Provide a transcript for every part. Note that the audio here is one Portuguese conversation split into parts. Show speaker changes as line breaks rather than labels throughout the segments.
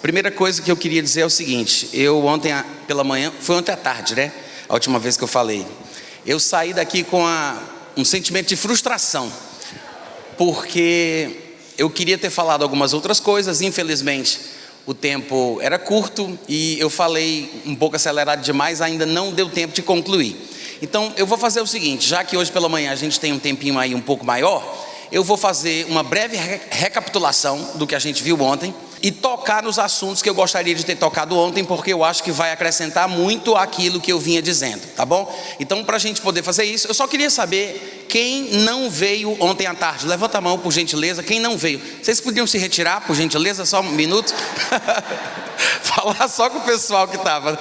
Primeira coisa que eu queria dizer é o seguinte: eu ontem pela manhã, foi ontem à tarde, né? A última vez que eu falei, eu saí daqui com um sentimento de frustração, porque eu queria ter falado algumas outras coisas, infelizmente o tempo era curto e eu falei um pouco acelerado demais, ainda não deu tempo de concluir. Então eu vou fazer o seguinte: já que hoje pela manhã a gente tem um tempinho aí um pouco maior, eu vou fazer uma breve recapitulação do que a gente viu ontem e tocar nos assuntos que eu gostaria de ter tocado ontem, porque eu acho que vai acrescentar muito aquilo que eu vinha dizendo, tá bom? Então, para a gente poder fazer isso, eu só queria saber quem não veio ontem à tarde. Levanta a mão, por gentileza, quem não veio. Vocês podiam se retirar, por gentileza, só um minuto? Falar só com o pessoal que estava.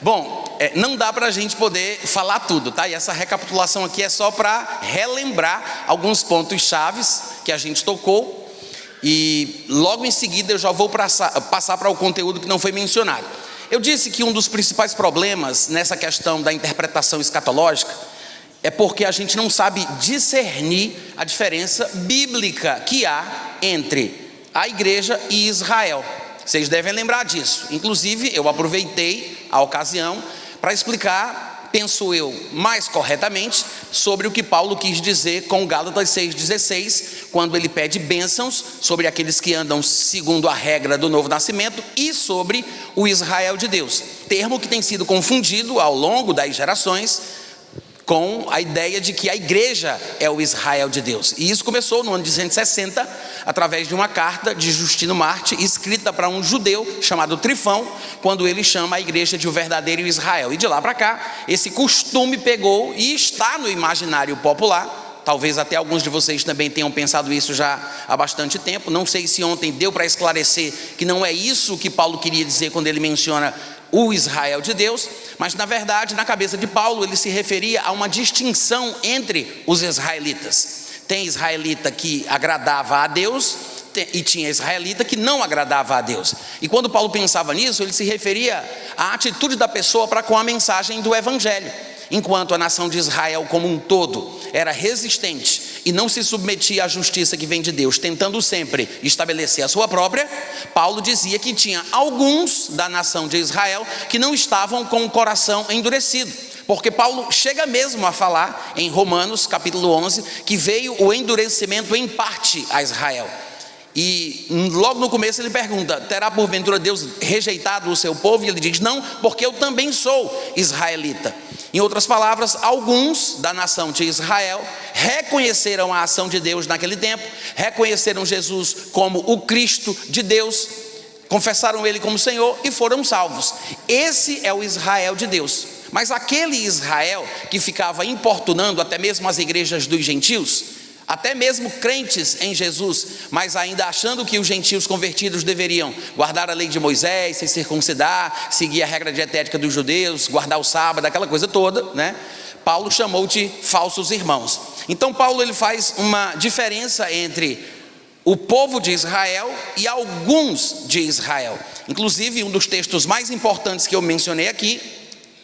Bom, não dá para a gente poder falar tudo, tá? E essa recapitulação aqui é só para relembrar alguns pontos chaves que a gente tocou. E logo em seguida eu já vou passar para o conteúdo que não foi mencionado. Eu disse que um dos principais problemas nessa questão da interpretação escatológica é porque a gente não sabe discernir a diferença bíblica que há entre a igreja e Israel. Vocês devem lembrar disso. Inclusive eu aproveitei a ocasião para explicar, penso eu, mais corretamente, sobre o que Paulo quis dizer com Gálatas 6,16, quando ele pede bênçãos sobre aqueles que andam segundo a regra do novo nascimento e sobre o Israel de Deus, termo que tem sido confundido ao longo das gerações com a ideia de que a igreja é o Israel de Deus. E isso começou no ano de 160, através de uma carta de Justino Marte, escrita para um judeu chamado Trifão, quando ele chama a igreja de o verdadeiro Israel. E de lá para cá, esse costume pegou e está no imaginário popular. Talvez até alguns de vocês também tenham pensado isso já há bastante tempo. Não sei se ontem deu para esclarecer que não é isso que Paulo queria dizer quando ele menciona o Israel de Deus, mas na verdade, na cabeça de Paulo, ele se referia a uma distinção entre os israelitas. Tem israelita que agradava a Deus e tinha israelita que não agradava a Deus. E quando Paulo pensava nisso, ele se referia à atitude da pessoa para com a mensagem do evangelho. Enquanto a nação de Israel como um todo era resistente e não se submetia à justiça que vem de Deus, tentando sempre estabelecer a sua própria, Paulo dizia que tinha alguns da nação de Israel que não estavam com o coração endurecido. Porque Paulo chega mesmo a falar em Romanos capítulo 11 que veio o endurecimento em parte a Israel. E logo no começo ele pergunta: terá porventura Deus rejeitado o seu povo? E ele diz: não, porque eu também sou israelita. Em outras palavras, alguns da nação de Israel reconheceram a ação de Deus naquele tempo, reconheceram Jesus como o Cristo de Deus, confessaram ele como Senhor e foram salvos. Esse é o Israel de Deus. Mas aquele Israel que ficava importunando até mesmo as igrejas dos gentios, até mesmo crentes em Jesus, mas ainda achando que os gentios convertidos deveriam guardar a lei de Moisés, se circuncidar, seguir a regra dietética dos judeus, guardar o sábado, aquela coisa toda, né? Paulo chamou de falsos irmãos. Então Paulo ele faz uma diferença entre o povo de Israel e alguns de Israel. Inclusive um dos textos mais importantes que eu mencionei aqui,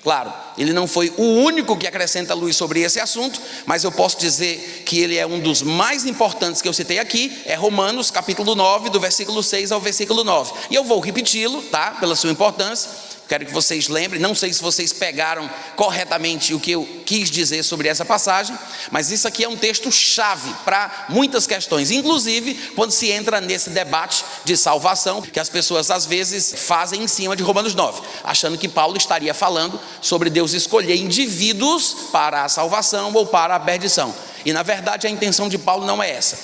claro, ele não foi o único que acrescenta luz sobre esse assunto, mas eu posso dizer que ele é um dos mais importantes que eu citei aqui, é Romanos capítulo 9, do versículo 6 ao versículo 9. E eu vou repeti-lo, tá? Pela sua importância. Quero que vocês lembrem, não sei se vocês pegaram corretamente o que eu quis dizer sobre essa passagem, mas isso aqui é um texto chave para muitas questões, inclusive quando se entra nesse debate de salvação, que as pessoas às vezes fazem em cima de Romanos 9, achando que Paulo estaria falando sobre Deus escolher indivíduos para a salvação ou para a perdição. E na verdade a intenção de Paulo não é essa.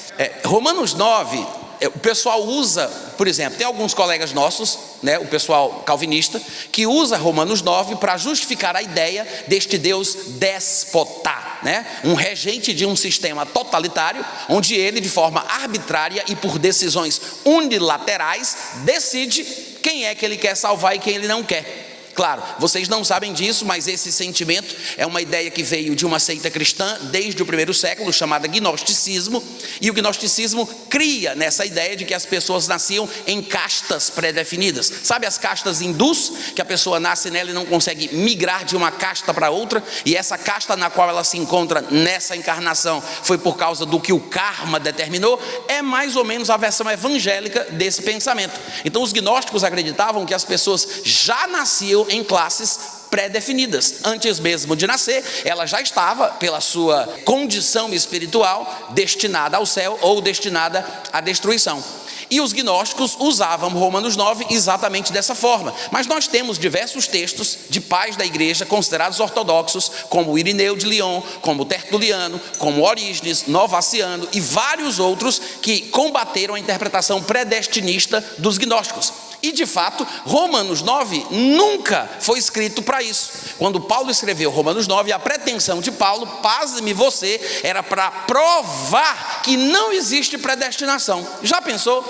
Romanos 9, o pessoal usa, por exemplo, tem alguns colegas nossos, né, o pessoal calvinista, que usa Romanos 9 para justificar a ideia deste Deus déspota, né, um regente de um sistema totalitário, onde ele de forma arbitrária e por decisões unilaterais decide quem é que ele quer salvar e quem ele não quer. Claro, vocês não sabem disso, mas esse sentimento é uma ideia que veio de uma seita cristã desde o primeiro século, chamada gnosticismo. E o gnosticismo cria nessa ideia de que as pessoas nasciam em castas pré-definidas. Sabe as castas hindus? Que a pessoa nasce nela e não consegue migrar de uma casta para outra. E essa casta na qual ela se encontra nessa encarnação foi por causa do que o karma determinou. É mais ou menos a versão evangélica desse pensamento. Então os gnósticos acreditavam que as pessoas já nasciam em classes pré-definidas. Antes mesmo de nascer, ela já estava, pela sua condição espiritual, destinada ao céu ou destinada à destruição. E os gnósticos usavam Romanos 9 exatamente dessa forma. Mas nós temos diversos textos de pais da igreja considerados ortodoxos, como Irineu de Lyon, como Tertuliano, como Orígenes, Novaciano e vários outros que combateram a interpretação predestinista dos gnósticos. E de fato, Romanos 9 nunca foi escrito para isso. Quando Paulo escreveu Romanos 9, a pretensão de Paulo, pasme você, era para provar que não existe predestinação. Já pensou?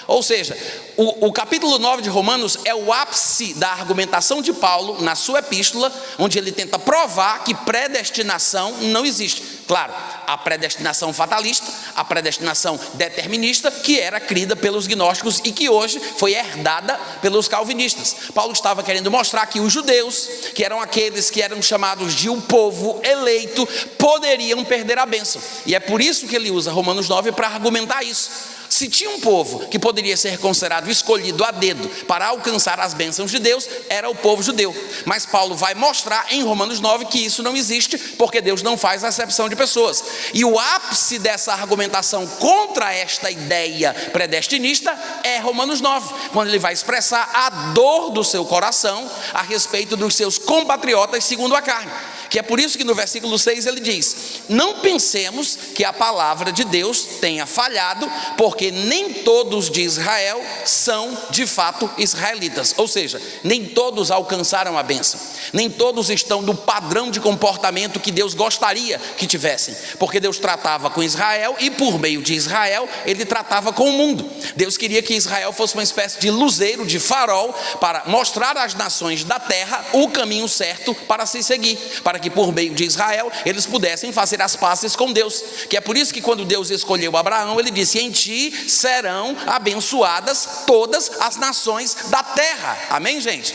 Ou seja, o capítulo 9 de Romanos é o ápice da argumentação de Paulo na sua epístola, onde ele tenta provar que predestinação não existe. Claro, a predestinação fatalista, a predestinação determinista, que era crida pelos gnósticos e que hoje foi herdada pelos calvinistas. Paulo estava querendo mostrar que os judeus, que eram aqueles que eram chamados de um povo eleito, poderiam perder a bênção. E é por isso que ele usa Romanos 9 para argumentar isso. Se tinha um povo que poderia ser considerado escolhido a dedo para alcançar as bênçãos de Deus, era o povo judeu. Mas Paulo vai mostrar em Romanos 9 que isso não existe, porque Deus não faz acepção de pessoas. E o ápice dessa argumentação contra esta ideia predestinista é Romanos 9, quando ele vai expressar a dor do seu coração a respeito dos seus compatriotas segundo a carne. Que é por isso que no versículo 6 ele diz: não pensemos que a palavra de Deus tenha falhado, porque nem todos de Israel são de fato israelitas. Ou seja, nem todos alcançaram a bênção, nem todos estão no padrão de comportamento que Deus gostaria que tivessem, porque Deus tratava com Israel e por meio de Israel ele tratava com o mundo. Deus queria que Israel fosse uma espécie de luzeiro, de farol, para mostrar às nações da terra o caminho certo para se seguir, para que por meio de Israel eles pudessem fazer as pazes com Deus. Que é por isso que quando Deus escolheu Abraão, ele disse: em ti serão abençoadas todas as nações da terra. Amém, gente?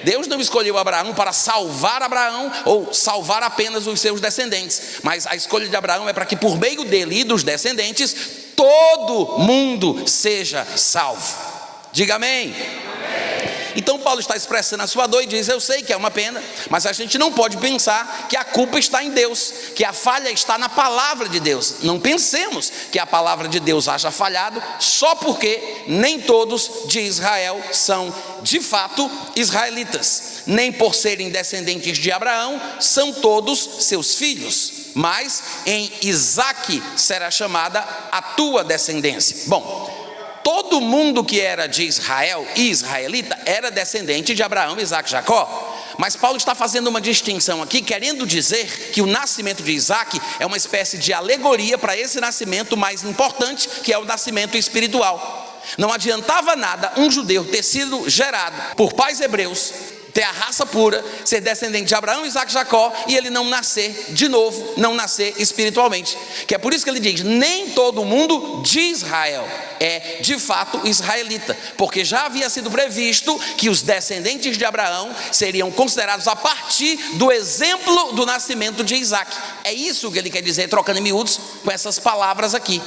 Deus não escolheu Abraão para salvar Abraão ou salvar apenas os seus descendentes, mas a escolha de Abraão é para que por meio dele e dos descendentes todo mundo seja salvo. Diga amém. Então Paulo está expressando a sua dor e diz: eu sei que é uma pena, mas a gente não pode pensar que a culpa está em Deus, que a falha está na palavra de Deus. Não pensemos que a palavra de Deus haja falhado só porque nem todos de Israel são de fato israelitas, nem por serem descendentes de Abraão são todos seus filhos, mas em Isaque será chamada a tua descendência. Bom, todo mundo que era de Israel e israelita era descendente de Abraão, Isaque e Jacó. Mas Paulo está fazendo uma distinção aqui, querendo dizer que o nascimento de Isaque é uma espécie de alegoria para esse nascimento mais importante, que é o nascimento espiritual. Não adiantava nada um judeu ter sido gerado por pais hebreus, ter a raça pura, ser descendente de Abraão, Isaque e Jacó, e ele não nascer de novo, não nascer espiritualmente. Que é por isso que ele diz: nem todo mundo de Israel é de fato israelita, porque já havia sido previsto que os descendentes de Abraão seriam considerados a partir do exemplo do nascimento de Isaque. É isso que ele quer dizer, trocando em miúdos com essas palavras aqui.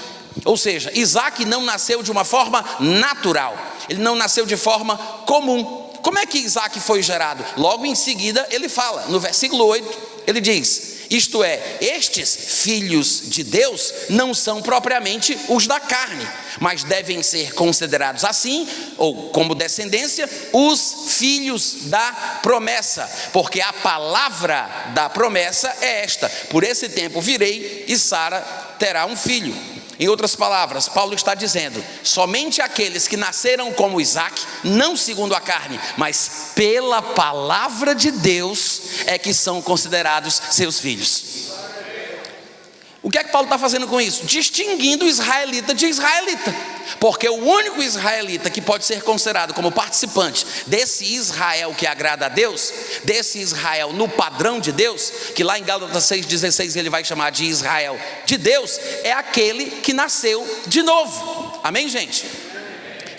Ou seja, Isaque não nasceu de uma forma natural, ele não nasceu de forma comum. Como é que Isaque foi gerado? Logo em seguida ele fala, no versículo 8, ele diz: isto é, estes filhos de Deus não são propriamente os da carne, mas devem ser considerados assim, ou como descendência, os filhos da promessa, porque a palavra da promessa é esta: por esse tempo virei e Sara terá um filho. Em outras palavras, Paulo está dizendo: somente aqueles que nasceram como Isaque, não segundo a carne, mas pela palavra de Deus, é que são considerados seus filhos. O que é que Paulo está fazendo com isso? Distinguindo israelita de israelita. Porque o único israelita que pode ser considerado como participante desse Israel que agrada a Deus, desse Israel no padrão de Deus, que lá em Gálatas 6,16 ele vai chamar de Israel de Deus, é aquele que nasceu de novo. Amém, gente?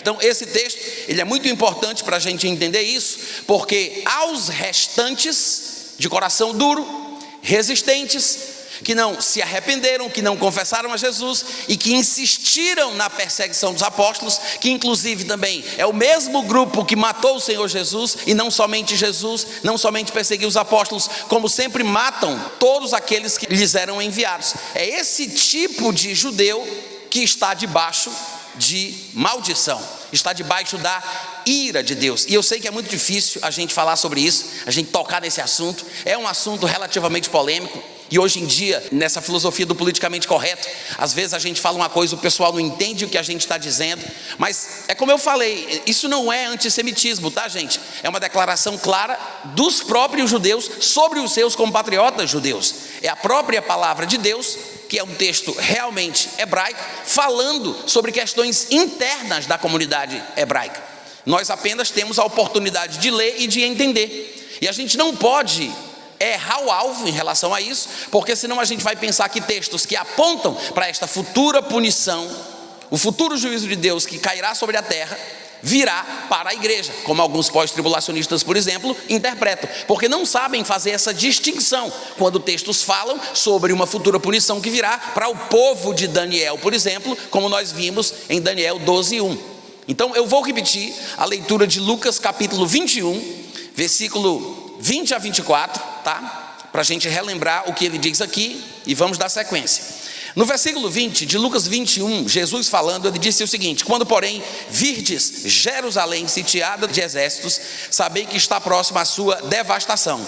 Então esse texto, ele é muito importante para a gente entender isso, porque aos restantes de coração duro, resistentes, que não se arrependeram, que não confessaram a Jesus e que insistiram na perseguição dos apóstolos, que inclusive também é o mesmo grupo que matou o Senhor Jesus, e não somente Jesus, não somente perseguiu os apóstolos, como sempre matam todos aqueles que lhes eram enviados. É esse tipo de judeu que está debaixo de maldição, está debaixo da ira de Deus. E eu sei que é muito difícil a gente falar sobre isso, a gente tocar nesse assunto, é um assunto relativamente polêmico. E hoje em dia, nessa filosofia do politicamente correto, às vezes a gente fala uma coisa, o pessoal não entende o que a gente está dizendo. Mas é como eu falei, isso não é antissemitismo, tá, gente? É uma declaração clara dos próprios judeus sobre os seus compatriotas judeus. É a própria palavra de Deus, que é um texto realmente hebraico, falando sobre questões internas da comunidade hebraica. Nós apenas temos a oportunidade de ler e de entender. E a gente não pode errar o alvo em relação a isso, porque senão a gente vai pensar que textos que apontam para esta futura punição, o futuro juízo de Deus que cairá sobre a terra, virá para a igreja, como alguns pós-tribulacionistas, por exemplo, interpretam, porque não sabem fazer essa distinção, quando textos falam sobre uma futura punição que virá para o povo de Daniel, por exemplo, como nós vimos em Daniel 12:1. Então eu vou repetir a leitura de Lucas capítulo 21, versículo 20 a 24, tá? Para a gente relembrar o que ele diz aqui, e vamos dar sequência. No versículo 20 de Lucas 21, Jesus falando, ele disse o seguinte: quando porém virdes Jerusalém sitiada de exércitos, sabei que está próxima a sua devastação.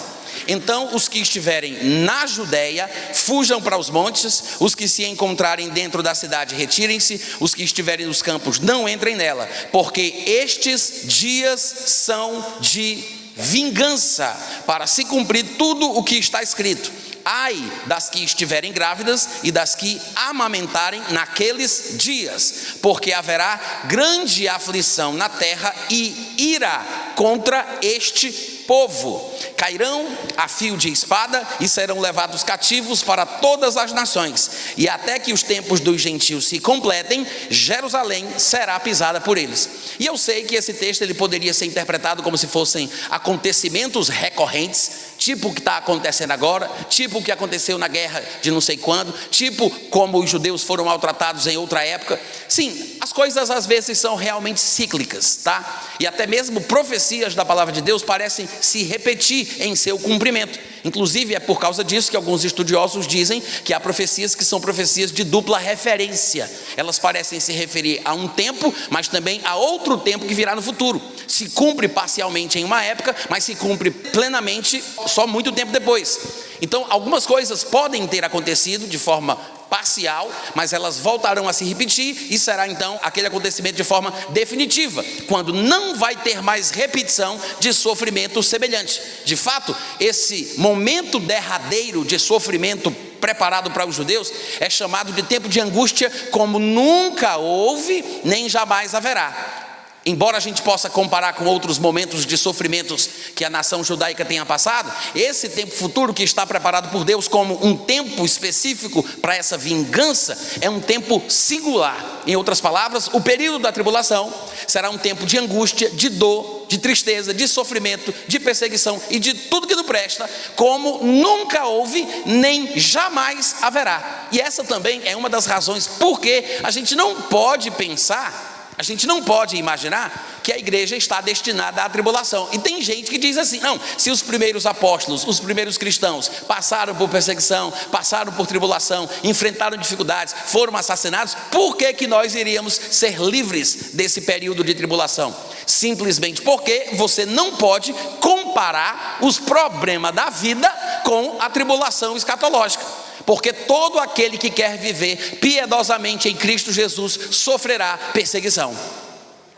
Então os que estiverem na Judéia, fujam para os montes, os que se encontrarem dentro da cidade, retirem-se, os que estiverem nos campos, não entrem nela, porque estes dias são de vingança, para se cumprir tudo o que está escrito. Ai das que estiverem grávidas e das que amamentarem naqueles dias, porque haverá grande aflição na terra e ira contra este povo. Cairão a fio de espada e serão levados cativos para todas as nações, e até que os tempos dos gentios se completem, Jerusalém será pisada por eles. E eu sei que esse texto ele poderia ser interpretado como se fossem acontecimentos recorrentes, tipo o que está acontecendo agora, tipo o que aconteceu na guerra de não sei quando, tipo como os judeus foram maltratados em outra época. Sim, as coisas às vezes são realmente cíclicas, tá? E até mesmo profecias da palavra de Deus parecem se repetir em seu cumprimento. Inclusive é por causa disso que alguns estudiosos dizem que há profecias que são profecias de dupla referência. Elas parecem se referir a um tempo, mas também a outro tempo que virá no futuro. Se cumpre parcialmente em uma época, mas se cumpre plenamente só muito tempo depois. Então algumas coisas podem ter acontecido de forma parcial, mas elas voltarão a se repetir, e será então aquele acontecimento de forma definitiva, quando não vai ter mais repetição de sofrimento semelhante. De fato, esse momento derradeiro de sofrimento preparado para os judeus é chamado de tempo de angústia, como nunca houve nem jamais haverá. Embora a gente possa comparar com outros momentos de sofrimentos que a nação judaica tenha passado, esse tempo futuro que está preparado por Deus como um tempo específico para essa vingança, é um tempo singular. Em outras palavras, o período da tribulação será um tempo de angústia, de dor, de tristeza, de sofrimento, de perseguição e de tudo que não presta, como nunca houve nem jamais haverá. E essa também é uma das razões por que a gente não pode pensar, a gente não pode imaginar que a igreja está destinada à tribulação. E tem gente que diz assim: não, se os primeiros apóstolos, os primeiros cristãos passaram por perseguição, passaram por tribulação, enfrentaram dificuldades, foram assassinados, por que nós iríamos ser livres desse período de tribulação? Simplesmente porque você não pode comparar os problemas da vida com a tribulação escatológica. Porque todo aquele que quer viver piedosamente em Cristo Jesus sofrerá perseguição.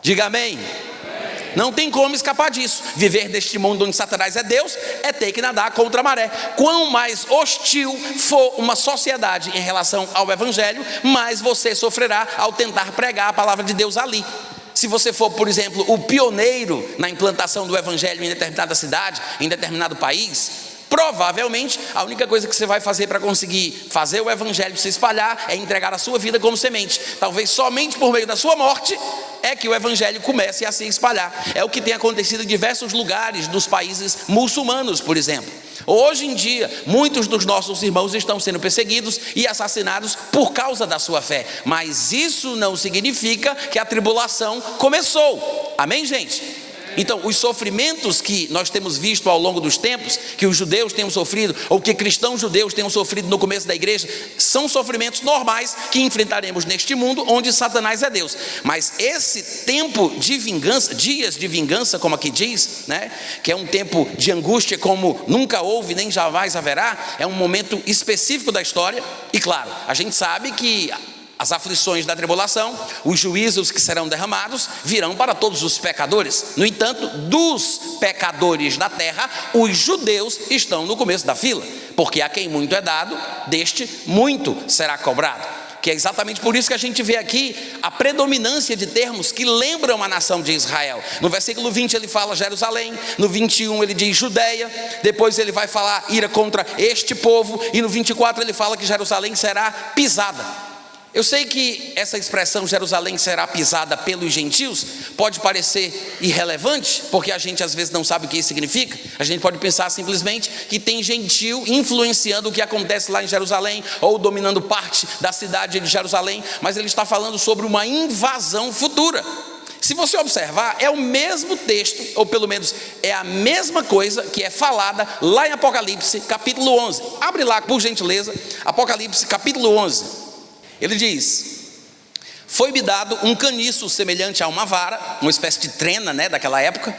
Diga amém. Não tem como escapar disso. Viver deste mundo onde Satanás é Deus é ter que nadar contra a maré. Quão mais hostil for uma sociedade em relação ao evangelho, mais você sofrerá ao tentar pregar a palavra de Deus ali. Se você for, por exemplo, o pioneiro na implantação do evangelho em determinada cidade, em determinado país, provavelmente a única coisa que você vai fazer para conseguir fazer o evangelho se espalhar é entregar a sua vida como semente. Talvez somente por meio da sua morte é que o evangelho comece a se espalhar. É o que tem acontecido em diversos lugares dos países muçulmanos, por exemplo. Hoje em dia, muitos dos nossos irmãos estão sendo perseguidos e assassinados por causa da sua fé, mas isso não significa que a tribulação começou. Amém, gente? Então, os sofrimentos que nós temos visto ao longo dos tempos, que os judeus tenham sofrido, ou que cristãos judeus tenham sofrido no começo da igreja, são sofrimentos normais que enfrentaremos neste mundo onde Satanás é Deus. Mas esse tempo de vingança, dias de vingança, como aqui diz, né, que é um tempo de angústia como nunca houve nem jamais haverá, é um momento específico da história. E claro, a gente sabe que as aflições da tribulação, os juízos que serão derramados, virão para todos os pecadores. No entanto, dos pecadores da terra, os judeus estão no começo da fila, porque a quem muito é dado, deste muito será cobrado. Que é exatamente por isso que a gente vê aqui a predominância de termos que lembram a nação de Israel. No versículo 20 ele fala Jerusalém, no 21 ele diz Judeia, depois ele vai falar ira contra este povo, e no 24 ele fala que Jerusalém será pisada. Eu sei que essa expressão Jerusalém será pisada pelos gentios pode parecer irrelevante, porque a gente às vezes não sabe o que isso significa. A gente pode pensar simplesmente que tem gentil influenciando o que acontece lá em Jerusalém, ou dominando parte da cidade de Jerusalém, mas ele está falando sobre uma invasão futura. Se você observar, é o mesmo texto, ou pelo menos é a mesma coisa que é falada lá em Apocalipse capítulo 11. Abre lá, por gentileza, Apocalipse capítulo 11. Ele diz: foi-me dado um caniço semelhante a uma vara, uma espécie de trena, né, daquela época,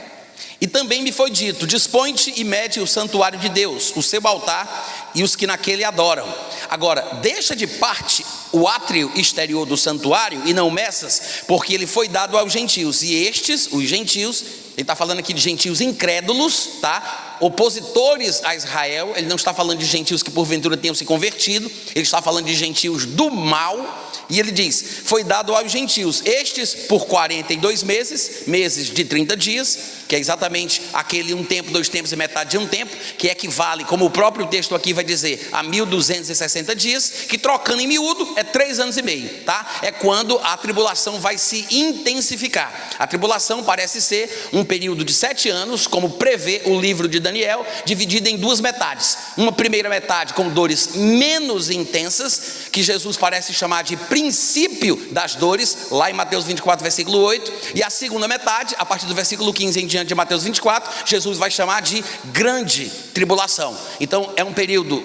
e também me foi dito: dispõe-te e mede o santuário de Deus, o seu altar e os que naquele adoram. Agora, deixa de parte o átrio exterior do santuário e não meças, porque ele foi dado aos gentios, e estes, os gentios, ele está falando aqui de gentios incrédulos, tá? Opositores a Israel. Ele não está falando de gentios que porventura tenham se convertido, ele está falando de gentios do mal. E ele diz: foi dado aos gentios, estes por 42 meses, meses de 30 dias, que é exatamente aquele um tempo, 2 tempos e metade de um tempo, que equivale, como o próprio texto aqui vai dizer, a 1260 dias, que trocando em miúdo é 3 anos e meio, tá? É quando a tribulação vai se intensificar. A tribulação parece ser um período de 7 anos, como prevê o livro de Daniel, dividido em 2 metades. Uma primeira metade com dores menos intensas, que Jesus parece chamar de princípio das dores, lá em Mateus 24, versículo 8, e a segunda metade, a partir do versículo 15 em diante de Mateus 24, Jesus vai chamar de grande tribulação. Então é um período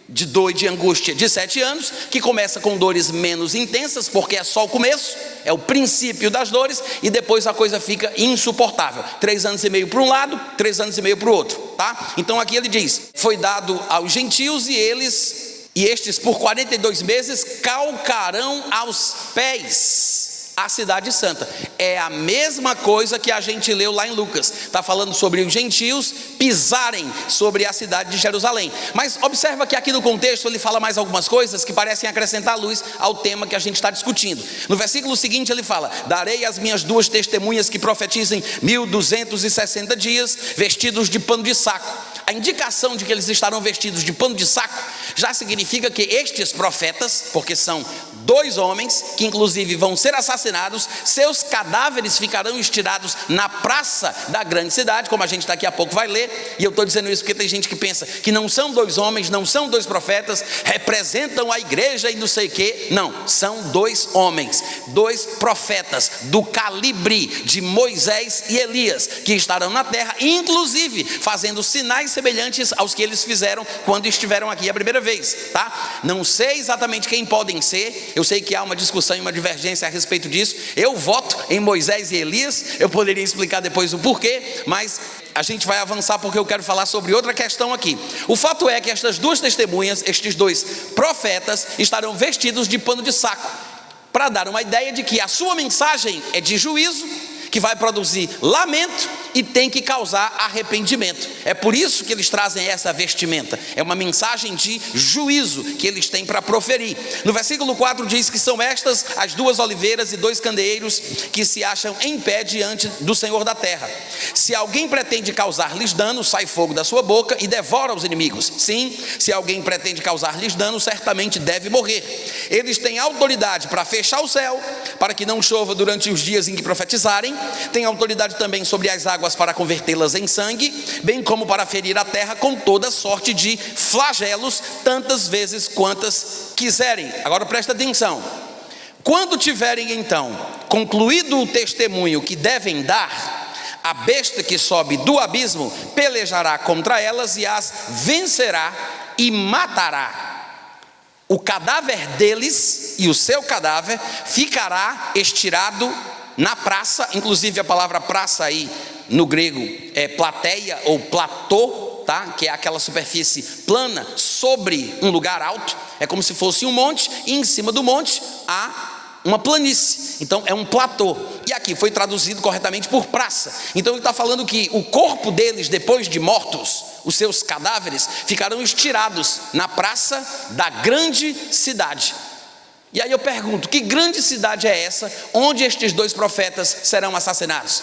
de dor e de angústia de 7 anos, que começa com dores menos intensas, porque é só o começo, é o princípio das dores, e depois a coisa fica insuportável. 3 anos e meio para um lado, 3 anos e meio para o outro, tá? Então aqui ele diz: foi dado aos gentios, e estes por 42 meses calcarão aos pés a cidade santa. É a mesma coisa que a gente leu lá em Lucas, está falando sobre os gentios pisarem sobre a cidade de Jerusalém. Mas observa que aqui no contexto ele fala mais algumas coisas que parecem acrescentar luz ao tema que a gente está discutindo. No versículo seguinte ele fala: darei as minhas 2 testemunhas que profetizem 1260 dias, vestidos de pano de saco. A indicação de que eles estarão vestidos de pano de saco já significa que estes profetas, porque são 2 homens que inclusive vão ser assassinados, seus cadáveres ficarão estirados na praça da grande cidade, como a gente daqui a pouco vai ler. E eu estou dizendo isso porque tem gente que pensa que não são 2 homens, não são 2 profetas, representam a igreja e não sei o que. Não, são 2 homens, 2 profetas do calibre de Moisés e Elias, que estarão na terra, inclusive fazendo sinais semelhantes aos que eles fizeram quando estiveram aqui a primeira vez, tá? Não sei exatamente quem podem ser. Eu sei que há uma discussão e uma divergência a respeito disso. Eu voto em Moisés e Elias. Eu poderia explicar depois o porquê, mas a gente vai avançar porque eu quero falar sobre outra questão aqui. O fato é que estas 2 testemunhas, estes 2 profetas, estarão vestidos de pano de saco, para dar uma ideia de que a sua mensagem é de juízo, que vai produzir lamento e tem que causar arrependimento. É por isso que eles trazem essa vestimenta. É uma mensagem de juízo que eles têm para proferir. No versículo 4 diz que são estas as 2 oliveiras e 2 candeeiros que se acham em pé diante do Senhor da terra. Se alguém pretende causar-lhes dano, sai fogo da sua boca e devora os inimigos. Sim, se alguém pretende causar-lhes dano, certamente deve morrer. Eles têm autoridade para fechar o céu, para que não chova durante os dias em que profetizarem. Tem autoridade também sobre as águas para convertê-las em sangue, bem como para ferir a terra com toda sorte de flagelos, tantas vezes quantas quiserem. Agora presta atenção. Quando tiverem então concluído o testemunho que devem dar, a besta que sobe do abismo pelejará contra elas e as vencerá e matará. O cadáver deles e o seu cadáver ficará estirado na praça. Inclusive a palavra praça aí no grego é plateia ou platô, tá? Que é aquela superfície plana sobre um lugar alto. É como se fosse um monte e em cima do monte há uma planície. Então é um platô. E aqui foi traduzido corretamente por praça. Então ele está falando que o corpo deles, depois de mortos, os seus cadáveres ficarão estirados na praça da grande cidade. E aí eu pergunto, que grande cidade é essa onde estes 2 profetas serão assassinados?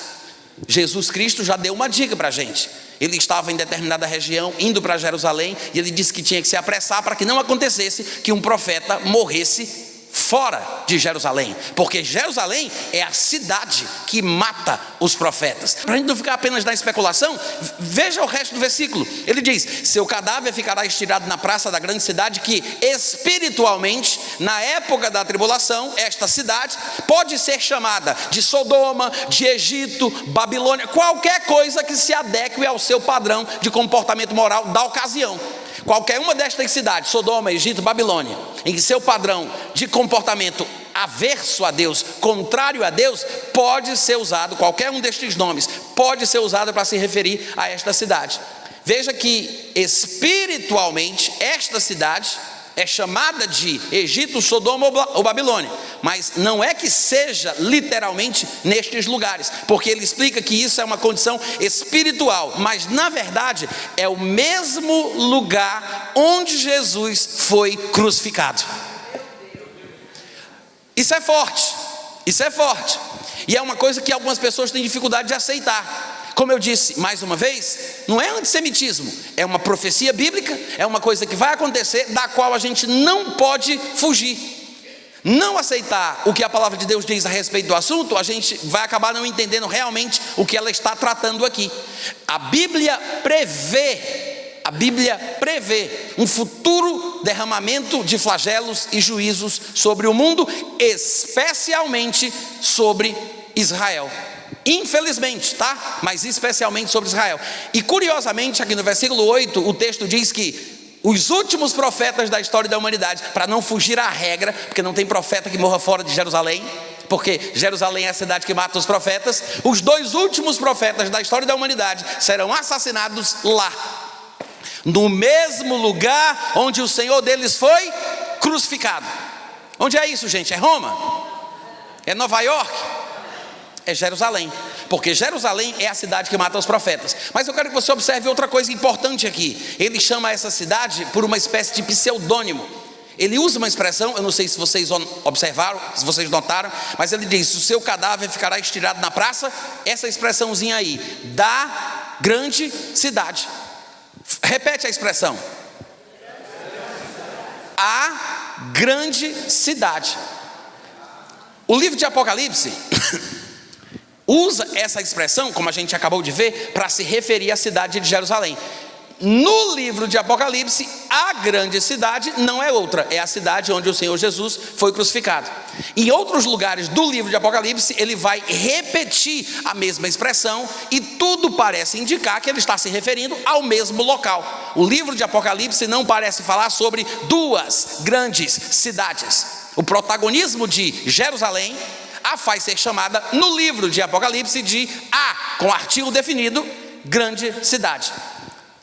Jesus Cristo já deu uma dica para a gente. Ele estava em determinada região, indo para Jerusalém, e ele disse que tinha que se apressar para que não acontecesse que um profeta morresse fora de Jerusalém, porque Jerusalém é a cidade que mata os profetas. Para a gente não ficar apenas na especulação, veja o resto do versículo. Ele diz: seu cadáver ficará estirado na praça da grande cidade, que espiritualmente, na época da tribulação, esta cidade pode ser chamada de Sodoma, de Egito, Babilônia, qualquer coisa que se adeque ao seu padrão de comportamento moral da ocasião. Qualquer uma destas cidades, Sodoma, Egito, Babilônia, em que seu padrão de comportamento averso a Deus, contrário a Deus, pode ser usado, qualquer um destes nomes, pode ser usado para se referir a esta cidade. Veja que espiritualmente esta cidade é chamada de Egito, Sodoma ou Babilônia, mas não é que seja literalmente nestes lugares, porque ele explica que isso é uma condição espiritual, mas na verdade é o mesmo lugar onde Jesus foi crucificado. Isso é forte, e é uma coisa que algumas pessoas têm dificuldade de aceitar. Como eu disse, mais uma vez, não é antissemitismo, é uma profecia bíblica, é uma coisa que vai acontecer, da qual a gente não pode fugir. Não aceitar o que a palavra de Deus diz a respeito do assunto, a gente vai acabar não entendendo realmente o que ela está tratando aqui. A Bíblia prevê um futuro derramamento de flagelos e juízos sobre o mundo, especialmente sobre Israel. Infelizmente, tá? Mas especialmente sobre Israel. E curiosamente, aqui no versículo 8, o texto diz que os últimos profetas da história da humanidade, para não fugir à regra, porque não tem profeta que morra fora de Jerusalém, porque Jerusalém é a cidade que mata os profetas, os 2 últimos profetas da história da humanidade serão assassinados lá, no mesmo lugar onde o Senhor deles foi crucificado. Onde é isso, gente? É Roma? É Nova York? É Jerusalém, porque Jerusalém é a cidade que mata os profetas. Mas eu quero que você observe outra coisa importante aqui. Ele chama essa cidade por uma espécie de pseudônimo. Ele usa uma expressão, eu não sei se vocês observaram, se vocês notaram, mas ele diz: o seu cadáver ficará estirado na praça. Essa expressãozinha aí, da grande cidade. Repete a expressão: a grande cidade. O livro de Apocalipse usa essa expressão, como a gente acabou de ver, para se referir à cidade de Jerusalém. No livro de Apocalipse, a grande cidade não é outra, é a cidade onde o Senhor Jesus foi crucificado. Em outros lugares do livro de Apocalipse, ele vai repetir a mesma expressão, e tudo parece indicar que ele está se referindo ao mesmo local. O livro de Apocalipse não parece falar sobre 2 grandes cidades. O protagonismo de Jerusalém a faz ser chamada no livro de Apocalipse de a, com artigo definido, grande cidade.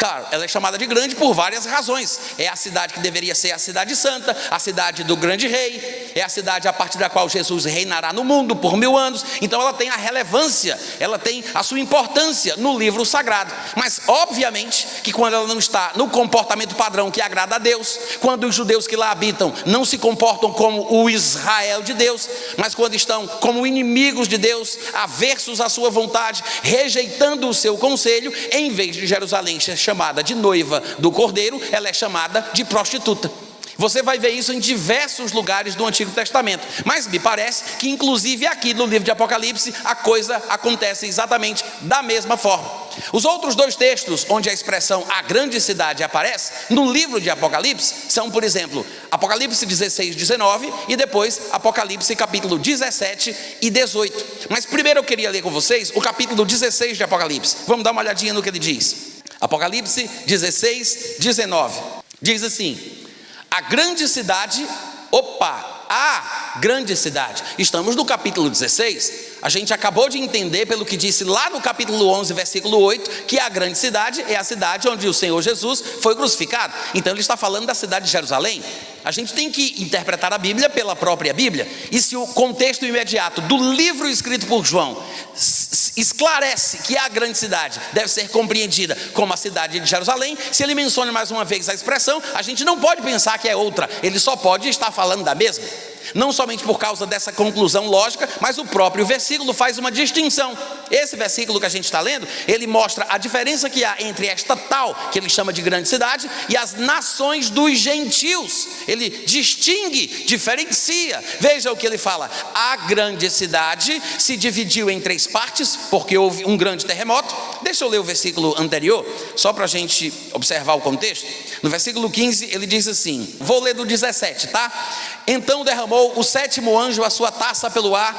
Claro, ela é chamada de grande por várias razões. É a cidade que deveria ser a cidade santa, a cidade do grande rei, é a cidade a partir da qual Jesus reinará no mundo por 1000 anos. Então ela tem a relevância, ela tem a sua importância no livro sagrado. Mas obviamente que quando ela não está no comportamento padrão que agrada a Deus, quando os judeus que lá habitam não se comportam como o Israel de Deus, mas quando estão como inimigos de Deus, aversos à sua vontade, rejeitando o seu conselho, em vez de Jerusalém ser chamada de noiva do Cordeiro, ela é chamada de prostituta. Você vai ver isso em diversos lugares do Antigo Testamento, mas me parece que inclusive aqui no livro de Apocalipse a coisa acontece exatamente da mesma forma. Os outros 2 textos onde a expressão a grande cidade aparece no livro de Apocalipse são, por exemplo, Apocalipse 16, 19 e depois Apocalipse capítulo 17 e 18. Mas primeiro eu queria ler com vocês o capítulo 16 de Apocalipse. Vamos dar uma olhadinha no que ele diz. Apocalipse 16, 19 diz assim: a grande cidade, a grande cidade. Estamos no capítulo 16. A gente acabou de entender pelo que disse lá no capítulo 11, versículo 8, que a grande cidade é a cidade onde o Senhor Jesus foi crucificado. Então ele está falando da cidade de Jerusalém. A gente tem que interpretar a Bíblia pela própria Bíblia. E se o contexto imediato do livro escrito por João esclarece que a grande cidade deve ser compreendida como a cidade de Jerusalém, se ele menciona mais uma vez a expressão, a gente não pode pensar que é outra. Ele só pode estar falando da mesma. Não somente por causa dessa conclusão lógica, mas o próprio versículo faz uma distinção. Esse versículo que a gente está lendo, ele mostra a diferença que há entre esta tal, que ele chama de grande cidade, e as nações dos gentios. Ele distingue, diferencia. Veja o que ele fala: a grande cidade se dividiu em 3 partes, porque houve um grande terremoto. Deixa eu ler o versículo anterior, só para a gente observar o contexto. No versículo 15 ele diz assim, vou ler do 17, tá? Então derramou o 7º anjo a sua taça pelo ar,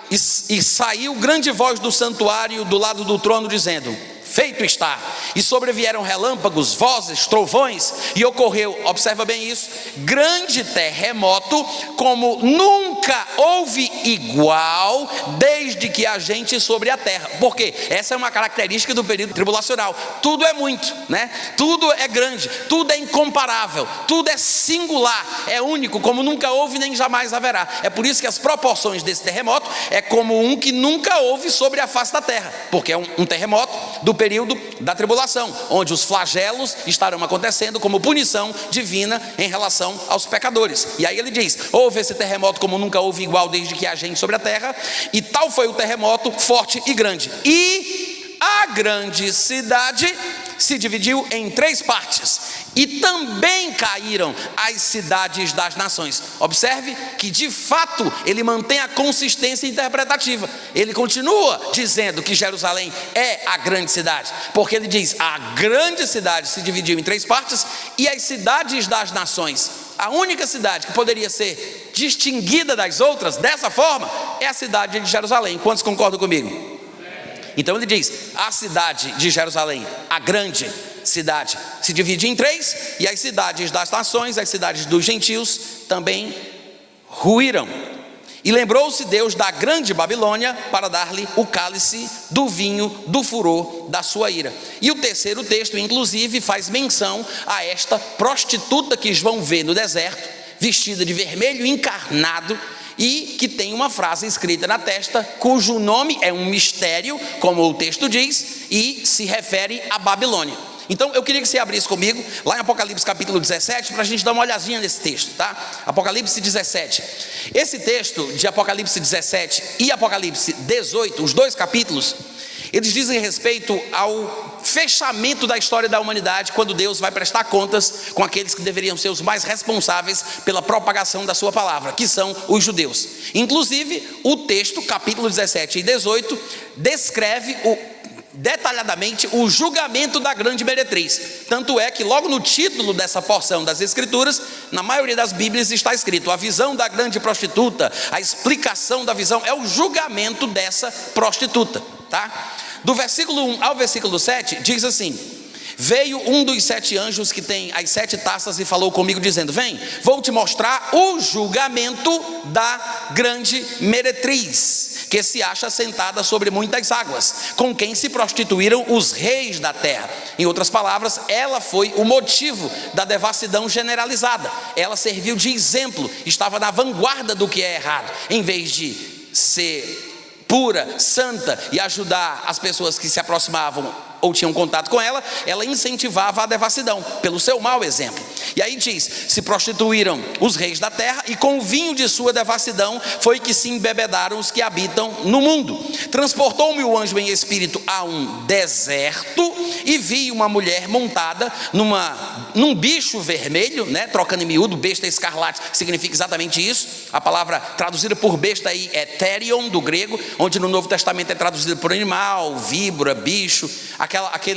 e saiu grande voz do santuário do lado do trono, dizendo: feito está. E sobrevieram relâmpagos, vozes, trovões, e ocorreu, observa bem isso, grande terremoto, como nunca houve igual desde que há gente sobre a terra. Por quê? Essa é uma característica do período tribulacional. Tudo é muito, né? Tudo é grande, tudo é incomparável, tudo é singular, é único, como nunca houve nem jamais haverá. É por isso que as proporções desse terremoto é como um que nunca houve sobre a face da terra, porque é um terremoto do período da tribulação, onde os flagelos estarão acontecendo como punição divina em relação aos pecadores. E aí ele diz: houve esse terremoto como nunca houve igual desde que há gente sobre a terra, e tal foi o terremoto forte e grande. E a grande cidade se dividiu em 3 partes, e também caíram as cidades das nações. Observe que de fato ele mantém a consistência interpretativa. Ele continua dizendo que Jerusalém é a grande cidade, porque ele diz: a grande cidade se dividiu em 3 partes, e as cidades das nações. A única cidade que poderia ser distinguida das outras dessa forma é a cidade de Jerusalém. Quantos concordam comigo? Então ele diz: a cidade de Jerusalém, a grande cidade, se divide em 3, e as cidades das nações, as cidades dos gentios, também ruíram. E lembrou-se Deus da grande Babilônia para dar-lhe o cálice do vinho do furor da sua ira. E o terceiro texto, inclusive, faz menção a esta prostituta que João vê no deserto, vestida de vermelho encarnado, e que tem uma frase escrita na testa, cujo nome é um mistério, como o texto diz, e se refere à Babilônia. Então eu queria que você abrisse comigo lá em Apocalipse capítulo 17, para a gente dar uma olhadinha nesse texto, tá? Apocalipse 17. Esse texto de Apocalipse 17 e Apocalipse 18, os 2 capítulos, eles dizem respeito ao fechamento da história da humanidade, quando Deus vai prestar contas com aqueles que deveriam ser os mais responsáveis pela propagação da sua palavra, que são os judeus. Inclusive o texto, capítulo 17 e 18, descreve detalhadamente o julgamento da grande meretriz. Tanto é que logo no título dessa porção das escrituras, na maioria das bíblias está escrito: a visão da grande prostituta. A explicação da visão é o julgamento dessa prostituta, tá? Do versículo 1 ao versículo 7 diz assim: veio um dos 7 anjos que tem as 7 taças e falou comigo dizendo: vem, vou te mostrar o julgamento da grande meretriz, que se acha sentada sobre muitas águas, com quem se prostituíram os reis da terra. Em outras palavras, ela foi o motivo da devassidão generalizada. Ela serviu de exemplo, estava na vanguarda do que é errado, em vez de ser pura, santa e ajudar as pessoas que se aproximavam ou tinham contato com ela, ela incentivava a devassidão, pelo seu mau exemplo. E aí diz, se prostituíram os reis da terra, e com o vinho de sua devassidão foi que se embebedaram os que habitam no mundo. Transportou-me o anjo em espírito a um deserto, e vi uma mulher montada num bicho vermelho, né? Trocando em miúdo, besta escarlate significa exatamente isso. A palavra traduzida por besta aí é therion, do grego, onde no Novo Testamento é traduzida por animal, víbora, bicho.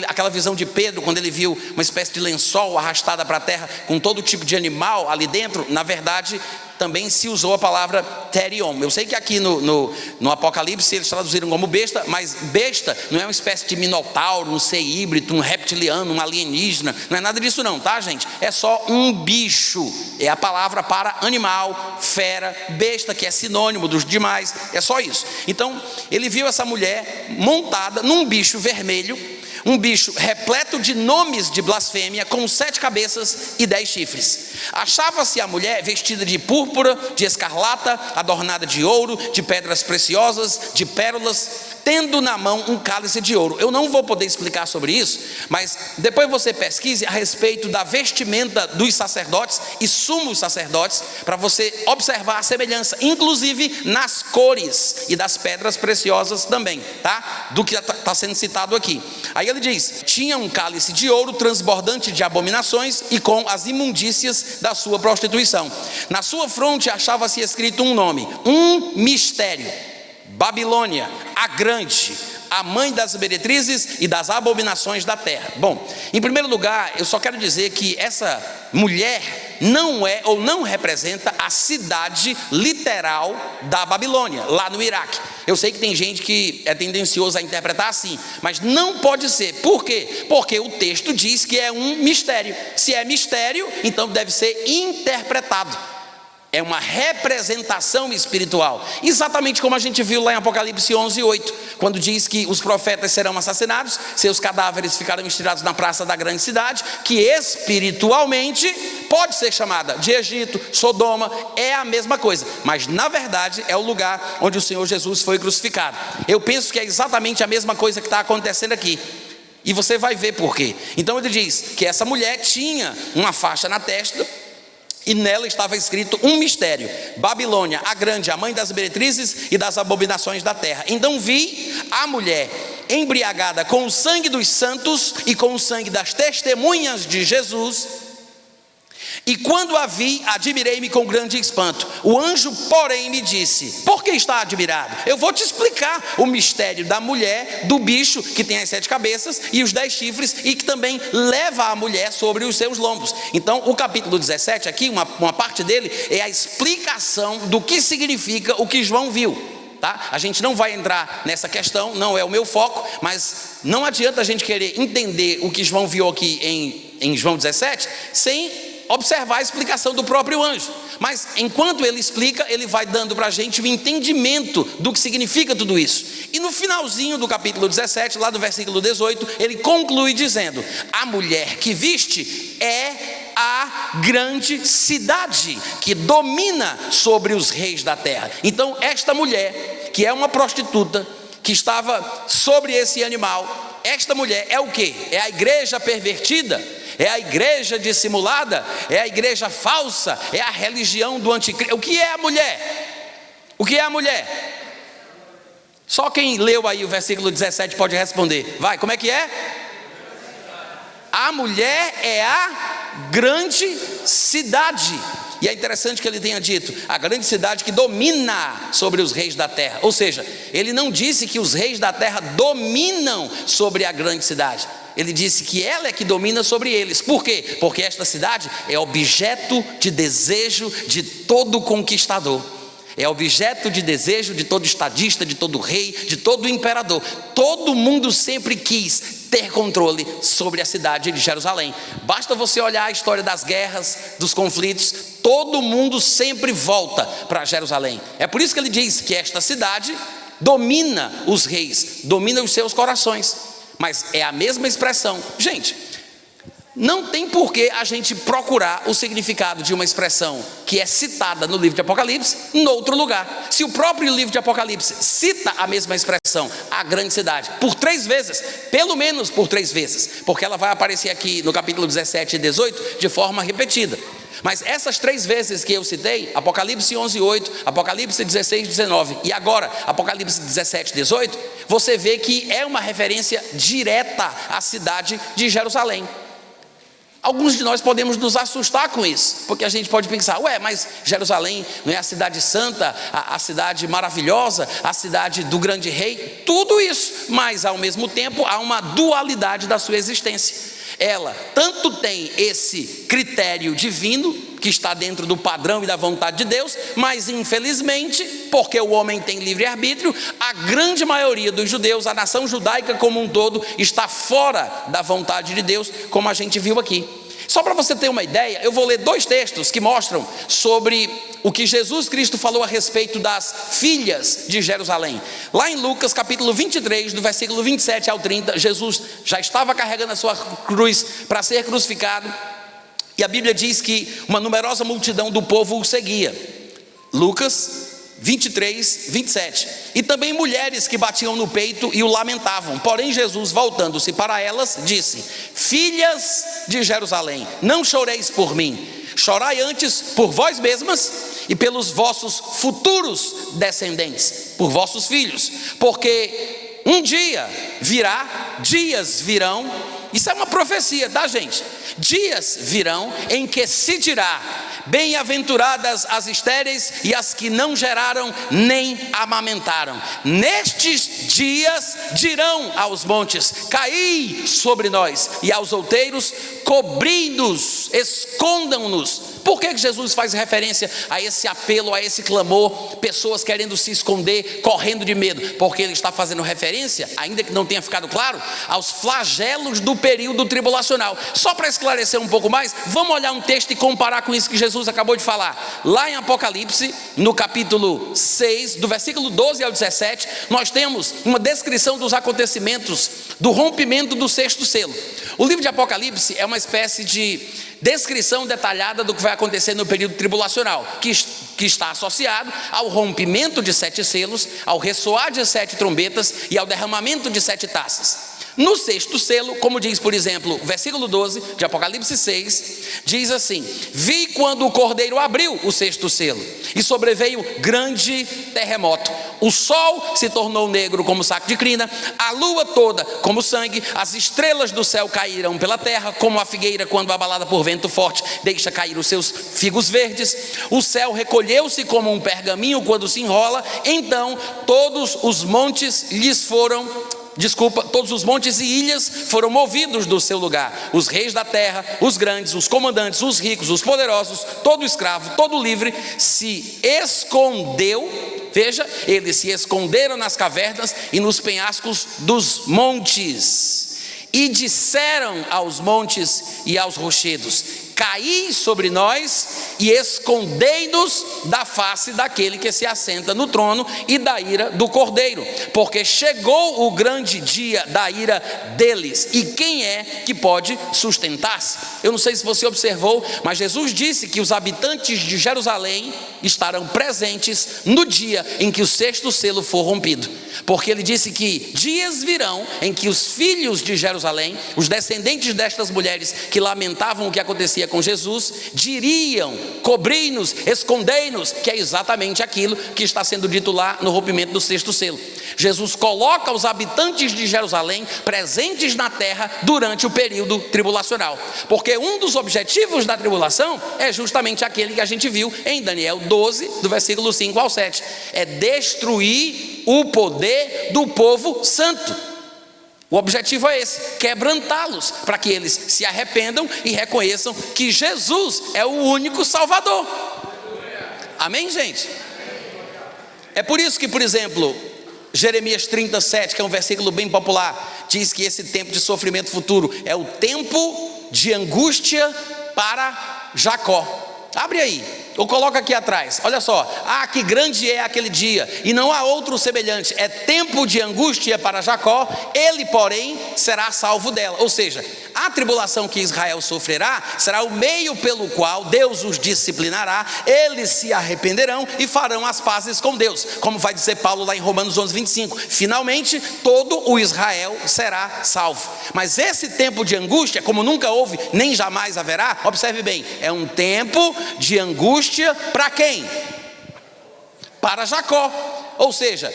Aquela visão de Pedro, quando ele viu uma espécie de lençol arrastada para a terra, com todo tipo de animal ali dentro, na verdade, também se usou a palavra therion. Eu sei que aqui no Apocalipse eles traduziram como besta, mas besta não é uma espécie de minotauro, um ser híbrido, um reptiliano, um alienígena, não é nada disso não, tá, gente? É só um bicho, é a palavra para animal, fera, besta, que é sinônimo dos demais, é só isso. Então, ele viu essa mulher montada num bicho vermelho, um bicho repleto de nomes de blasfêmia, com 7 cabeças e 10 chifres. Achava-se a mulher vestida de púrpura, de escarlata, adornada de ouro, de pedras preciosas, de pérolas, tendo na mão um cálice de ouro. Eu não vou poder explicar sobre isso, mas depois você pesquise a respeito da vestimenta dos sacerdotes e sumos sacerdotes, para você observar a semelhança, inclusive nas cores e das pedras preciosas também, tá? Do que está sendo citado aqui. Aí ele diz, tinha um cálice de ouro transbordante de abominações e com as imundícias da sua prostituição. Na sua fronte achava-se escrito um nome, um mistério: Babilônia, a grande, a mãe das meretrizes e das abominações da terra. Bom, em primeiro lugar, eu só quero dizer que essa mulher não é ou não representa a cidade literal da Babilônia, lá no Iraque. Eu sei que tem gente que é tendencioso a interpretar assim, mas não pode ser. Por quê? Porque o texto diz que é um mistério. Se é mistério, então deve ser interpretado. É uma representação espiritual, exatamente como a gente viu lá em Apocalipse 11:8, quando diz que os profetas serão assassinados, seus cadáveres ficarão estirados na praça da grande cidade, que espiritualmente pode ser chamada de Egito, Sodoma, é a mesma coisa, mas na verdade é o lugar onde o Senhor Jesus foi crucificado. Eu penso que é exatamente a mesma coisa que está acontecendo aqui, e você vai ver por quê. Então ele diz que essa mulher tinha uma faixa na testa, e nela estava escrito um mistério: Babilônia, a grande, a mãe das meretrizes e das abominações da terra. Então vi a mulher embriagada com o sangue dos santos e com o sangue das testemunhas de Jesus. E quando a vi, admirei-me com grande espanto. O anjo, porém, me disse: por que está admirado? Eu vou te explicar o mistério da mulher, do bicho que tem as 7 cabeças e os 10 chifres, e que também leva a mulher sobre os seus lombos. Então o capítulo 17 aqui, uma parte dele, é a explicação do que significa o que João viu, tá? A gente não vai entrar nessa questão, não é o meu foco, mas não adianta a gente querer entender o que João viu aqui em João 17 sem observar a explicação do próprio anjo. Mas enquanto ele explica, ele vai dando para a gente o entendimento do que significa tudo isso. E no finalzinho do capítulo 17, lá do versículo 18, ele conclui dizendo: a mulher que viste é a grande cidade que domina sobre os reis da terra. Então esta mulher, que é uma prostituta, que estava sobre esse animal, esta mulher é o quê? É a igreja pervertida? É a igreja dissimulada? É a igreja falsa? É a religião do anticristo? O que é a mulher? O que é a mulher? Só quem leu aí o versículo 17 pode responder. Vai, como é que é? A mulher é a grande cidade. E é interessante que ele tenha dito, a grande cidade que domina sobre os reis da terra. Ou seja, ele não disse que os reis da terra dominam sobre a grande cidade. Ele disse que ela é que domina sobre eles. Por quê? Porque esta cidade é objeto de desejo de todo conquistador. É objeto de desejo de todo estadista, de todo rei, de todo imperador. Todo mundo sempre quis ter controle sobre a cidade de Jerusalém. Basta você olhar a história das guerras, dos conflitos, todo mundo sempre volta para Jerusalém. É por isso que ele diz que esta cidade domina os reis, domina os seus corações. Mas é a mesma expressão. Gente, não tem por que a gente procurar o significado de uma expressão que é citada no livro de Apocalipse em outro lugar. Se o próprio livro de Apocalipse cita a mesma expressão, a grande cidade, por 3 vezes, pelo menos por 3 vezes, porque ela vai aparecer aqui no capítulo 17 e 18 de forma repetida. Mas essas 3 vezes que eu citei, Apocalipse 11:8, Apocalipse 16:19 e agora Apocalipse 17:18, você vê que é uma referência direta à cidade de Jerusalém. Alguns de nós podemos nos assustar com isso, porque a gente pode pensar, mas Jerusalém não é a cidade santa, a cidade maravilhosa, a cidade do grande rei? Tudo isso, mas ao mesmo tempo há uma dualidade da sua existência. Ela tanto tem esse critério divino, que está dentro do padrão e da vontade de Deus, mas infelizmente, porque o homem tem livre-arbítrio, a grande maioria dos judeus, a nação judaica como um todo, está fora da vontade de Deus, como a gente viu aqui. Só para você ter uma ideia, eu vou ler 2 textos que mostram sobre o que Jesus Cristo falou a respeito das filhas de Jerusalém. Lá em Lucas capítulo 23, do versículo 27 ao 30, Jesus já estava carregando a sua cruz para ser crucificado, e a Bíblia diz que uma numerosa multidão do povo o seguia. Lucas 23, 27. E também mulheres que batiam no peito e o lamentavam. Porém Jesus, voltando-se para elas, disse: filhas de Jerusalém, não choreis por mim, chorai antes por vós mesmas e pelos vossos futuros descendentes, por vossos filhos, porque um dia virá, dias virão. Isso é uma profecia, tá, gente? Dias virão em que se dirá: bem-aventuradas as estéreis e as que não geraram nem amamentaram. Nestes dias dirão aos montes: caí sobre nós, e aos outeiros: cobri-nos, escondam-nos. Por que Jesus faz referência a esse apelo, a esse clamor? Pessoas querendo se esconder, correndo de medo. Porque ele está fazendo referência, ainda que não tenha ficado claro, aos flagelos do período tribulacional. Só para esclarecer um pouco mais, vamos olhar um texto e comparar com isso que Jesus acabou de falar. Lá em Apocalipse, no capítulo 6, do versículo 12 ao 17, nós temos uma descrição dos acontecimentos do rompimento do 6º selo. O livro de Apocalipse é uma espécie de descrição detalhada do que vai acontecer no período tribulacional, que está associado ao rompimento de 7 selos, ao ressoar de 7 trombetas e ao derramamento de 7 taças. No 6º selo, como diz, por exemplo, o versículo 12 de Apocalipse 6, diz assim: vi quando o cordeiro abriu o 6º selo, e sobreveio grande terremoto. O sol se tornou negro como saco de crina, a lua toda como sangue, as estrelas do céu caíram pela terra, como a figueira quando abalada por vento forte deixa cair os seus figos verdes. O céu recolheu-se como um pergaminho quando se enrola. Então todos os montes todos os montes e ilhas foram movidos do seu lugar. Os reis da terra, os grandes, os comandantes, os ricos, os poderosos, todo escravo, todo livre, se escondeu. Veja, eles se esconderam nas cavernas e nos penhascos dos montes, e disseram aos montes e aos rochedos: caí sobre nós e escondei-nos da face daquele que se assenta no trono e da ira do cordeiro, porque chegou o grande dia da ira deles, e quem é que pode sustentar-se? Eu não sei se você observou, mas Jesus disse que os habitantes de Jerusalém estarão presentes no dia em que o 6º selo for rompido, porque ele disse que dias virão em que os filhos de Jerusalém, os descendentes destas mulheres que lamentavam o que acontecia com Jesus, diriam: cobri-nos, escondei-nos, que é exatamente aquilo que está sendo dito lá no rompimento do 6º selo. Jesus coloca os habitantes de Jerusalém presentes na terra durante o período tribulacional, porque um dos objetivos da tribulação é justamente aquele que a gente viu em Daniel 12, do versículo 5 ao 7, é destruir o poder do povo santo. O objetivo é esse: quebrantá-los, para que eles se arrependam e reconheçam que Jesus é o único Salvador. Amém, gente? É por isso que, por exemplo, Jeremias 37, que é um versículo bem popular, diz que esse tempo de sofrimento futuro é o tempo de angústia para Jacó. Abre aí, Ou coloca aqui atrás, olha só: ah, que grande é aquele dia, e não há outro semelhante, é tempo de angústia para Jacó, ele porém será salvo dela. Ou seja, a tribulação que Israel sofrerá será o meio pelo qual Deus os disciplinará, eles se arrependerão e farão as pazes com Deus, como vai dizer Paulo lá em Romanos 11:25. Finalmente todo o Israel será salvo. Mas esse tempo de angústia, como nunca houve nem jamais haverá, observe bem, é um tempo de angústia para quem? Para Jacó. Ou seja,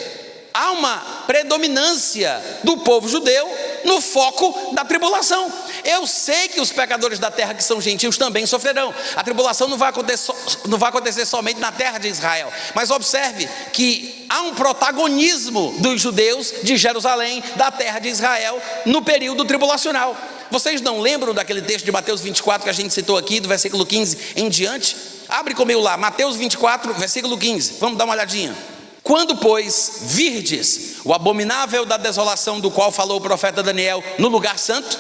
há uma predominância do povo judeu no foco da tribulação. Eu sei que os pecadores da terra que são gentios também sofrerão. A tribulação não vai acontecer somente na terra de Israel. Mas observe que há um protagonismo dos judeus de Jerusalém, da terra de Israel, no período tribulacional. Vocês não lembram daquele texto de Mateus 24 que a gente citou aqui, do versículo 15 em diante? Abre comigo lá, Mateus 24, versículo 15. Vamos dar uma olhadinha. Quando, pois, virdes o abominável da desolação do qual falou o profeta Daniel no lugar santo,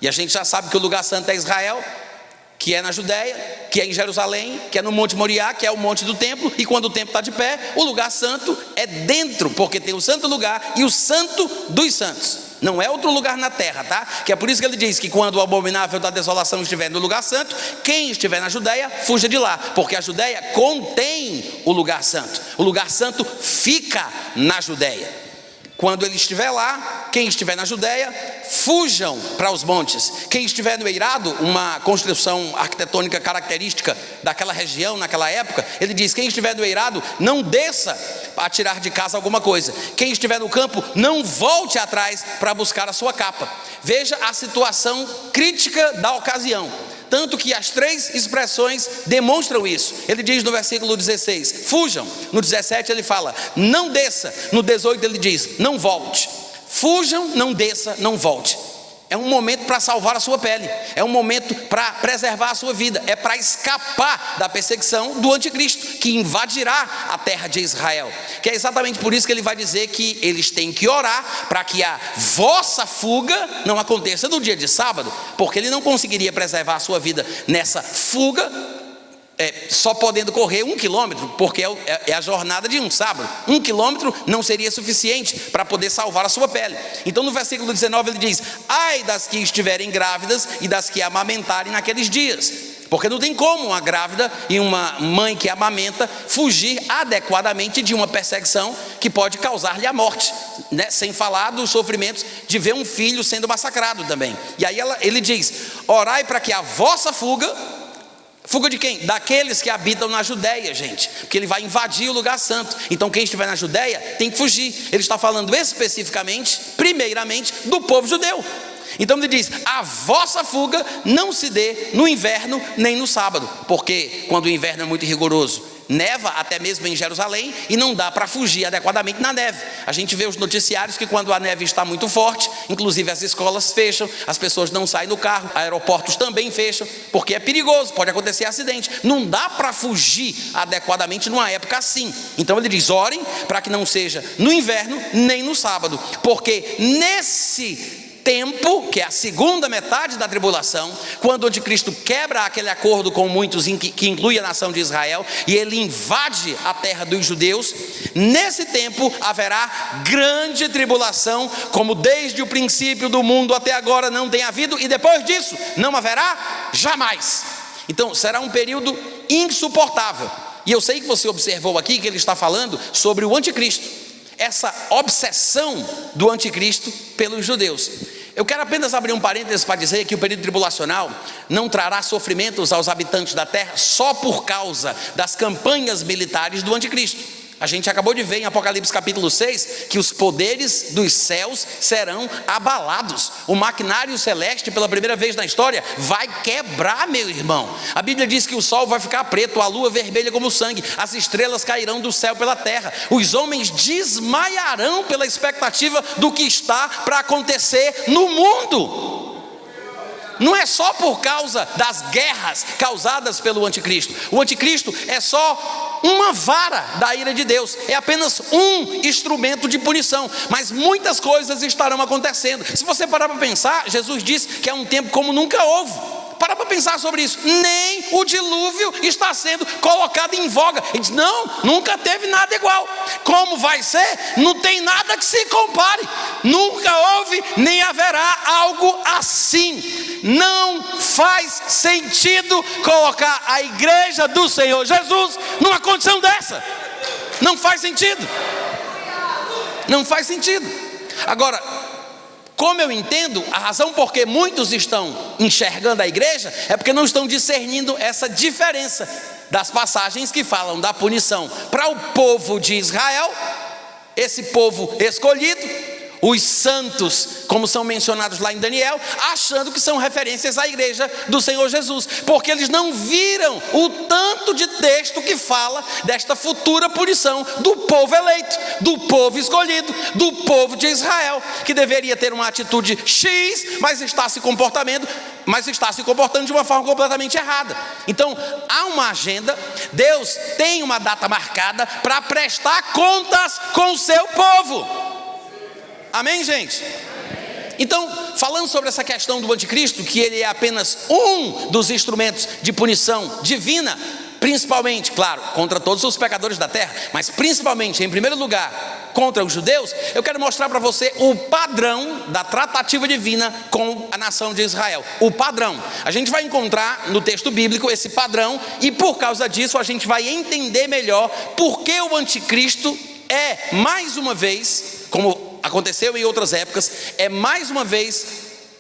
e a gente já sabe que o lugar santo é Israel, que é na Judéia, que é em Jerusalém, que é no Monte Moriá, que é o monte do templo, e quando o templo está de pé, o lugar santo é dentro, porque tem o santo lugar e o santo dos santos. Não é outro lugar na terra, tá? Que é por isso que ele diz que quando o abominável da desolação estiver no lugar santo, quem estiver na Judéia, fuja de lá, porque a Judéia contém o lugar santo. O lugar santo fica na Judéia. Quando ele estiver lá, quem estiver na Judéia, fujam para os montes. Quem estiver no eirado, uma construção arquitetônica característica daquela região, naquela época, ele diz: quem estiver no eirado, não desça para tirar de casa alguma coisa. Quem estiver no campo, não volte atrás para buscar a sua capa. Veja a situação crítica da ocasião. Tanto que as três expressões demonstram isso. Ele diz no versículo 16, fujam. No 17 ele fala, não desça. No 18 ele diz, não volte. Fujam, não desça, não volte. É um momento para salvar a sua pele. É um momento para preservar a sua vida. É para escapar da perseguição do anticristo, que invadirá a terra de Israel. Que é exatamente por isso que ele vai dizer que eles têm que orar para que a vossa fuga não aconteça no dia de sábado, porque ele não conseguiria preservar a sua vida nessa fuga, só podendo correr 1 quilômetro, porque é a jornada de um sábado. 1 quilômetro não seria suficiente para poder salvar a sua pele. Então no versículo 19 ele diz, ai das que estiverem grávidas e das que amamentarem naqueles dias. Porque não tem como uma grávida e uma mãe que amamenta fugir adequadamente de uma perseguição que pode causar-lhe a morte, né? Sem falar dos sofrimentos de ver um filho sendo massacrado também. E aí ele diz, orai para que a vossa fuga de quem? Daqueles que habitam na Judéia, gente, porque ele vai invadir o lugar santo. Então quem estiver na Judéia tem que fugir. Ele está falando especificamente, primeiramente, do povo judeu. Então ele diz, a vossa fuga não se dê no inverno nem no sábado, porque quando o inverno é muito rigoroso, neva até mesmo em Jerusalém e não dá para fugir adequadamente na neve. A gente vê os noticiários que quando a neve está muito forte, inclusive as escolas fecham, as pessoas não saem do carro, aeroportos também fecham, porque é perigoso, pode acontecer acidente. Não dá para fugir adequadamente numa época assim. Então ele diz, orem para que não seja no inverno nem no sábado, porque nesse tempo, que é a segunda metade da tribulação, quando o anticristo quebra aquele acordo com muitos que inclui a nação de Israel, e ele invade a terra dos judeus, nesse tempo haverá grande tribulação, como desde o princípio do mundo até agora não tem havido, e depois disso não haverá jamais. Então será um período insuportável. E eu sei que você observou aqui que ele está falando sobre o anticristo, essa obsessão do anticristo pelos judeus. Eu quero apenas abrir um parênteses para dizer que o período tribulacional não trará sofrimentos aos habitantes da terra só por causa das campanhas militares do anticristo. A gente acabou de ver em Apocalipse capítulo 6 que os poderes dos céus serão abalados. O maquinário celeste, pela primeira vez na história, vai quebrar, meu irmão. A Bíblia diz que o sol vai ficar preto, a lua vermelha como sangue, as estrelas cairão do céu pela terra, os homens desmaiarão pela expectativa do que está para acontecer no mundo. Não é só por causa das guerras causadas pelo anticristo. O anticristo é só uma vara da ira de Deus, é apenas um instrumento de punição, mas muitas coisas estarão acontecendo. Se você parar para pensar, Jesus disse que é um tempo como nunca houve. para pensar sobre isso. Nem o dilúvio está sendo colocado em voga. Ele diz: não, nunca teve nada igual. Como vai ser? Não tem nada que se compare. Nunca houve, nem haverá algo assim. Não faz sentido colocar a igreja do Senhor Jesus numa condição dessa. Não faz sentido. Não faz sentido. Agora, como eu entendo, a razão por que muitos estão enxergando a igreja é porque não estão discernindo essa diferença das passagens que falam da punição para o povo de Israel, esse povo escolhido, os santos, como são mencionados lá em Daniel, achando que são referências à igreja do Senhor Jesus, porque eles não viram o tanto de texto que fala desta futura punição do povo eleito, do povo escolhido, do povo de Israel, que deveria ter uma atitude X, mas está se comportando de uma forma completamente errada. Então, há uma agenda. Deus tem uma data marcada para prestar contas com o seu povo. Amém, gente? Então, falando sobre essa questão do anticristo, que ele é apenas um dos instrumentos de punição divina, principalmente, claro, contra todos os pecadores da terra, mas principalmente, em primeiro lugar, contra os judeus, eu quero mostrar para você o padrão da tratativa divina com a nação de Israel. O padrão. A gente vai encontrar no texto bíblico esse padrão, e por causa disso a gente vai entender melhor por que o anticristo é, mais uma vez, como aconteceu em outras épocas, é mais uma vez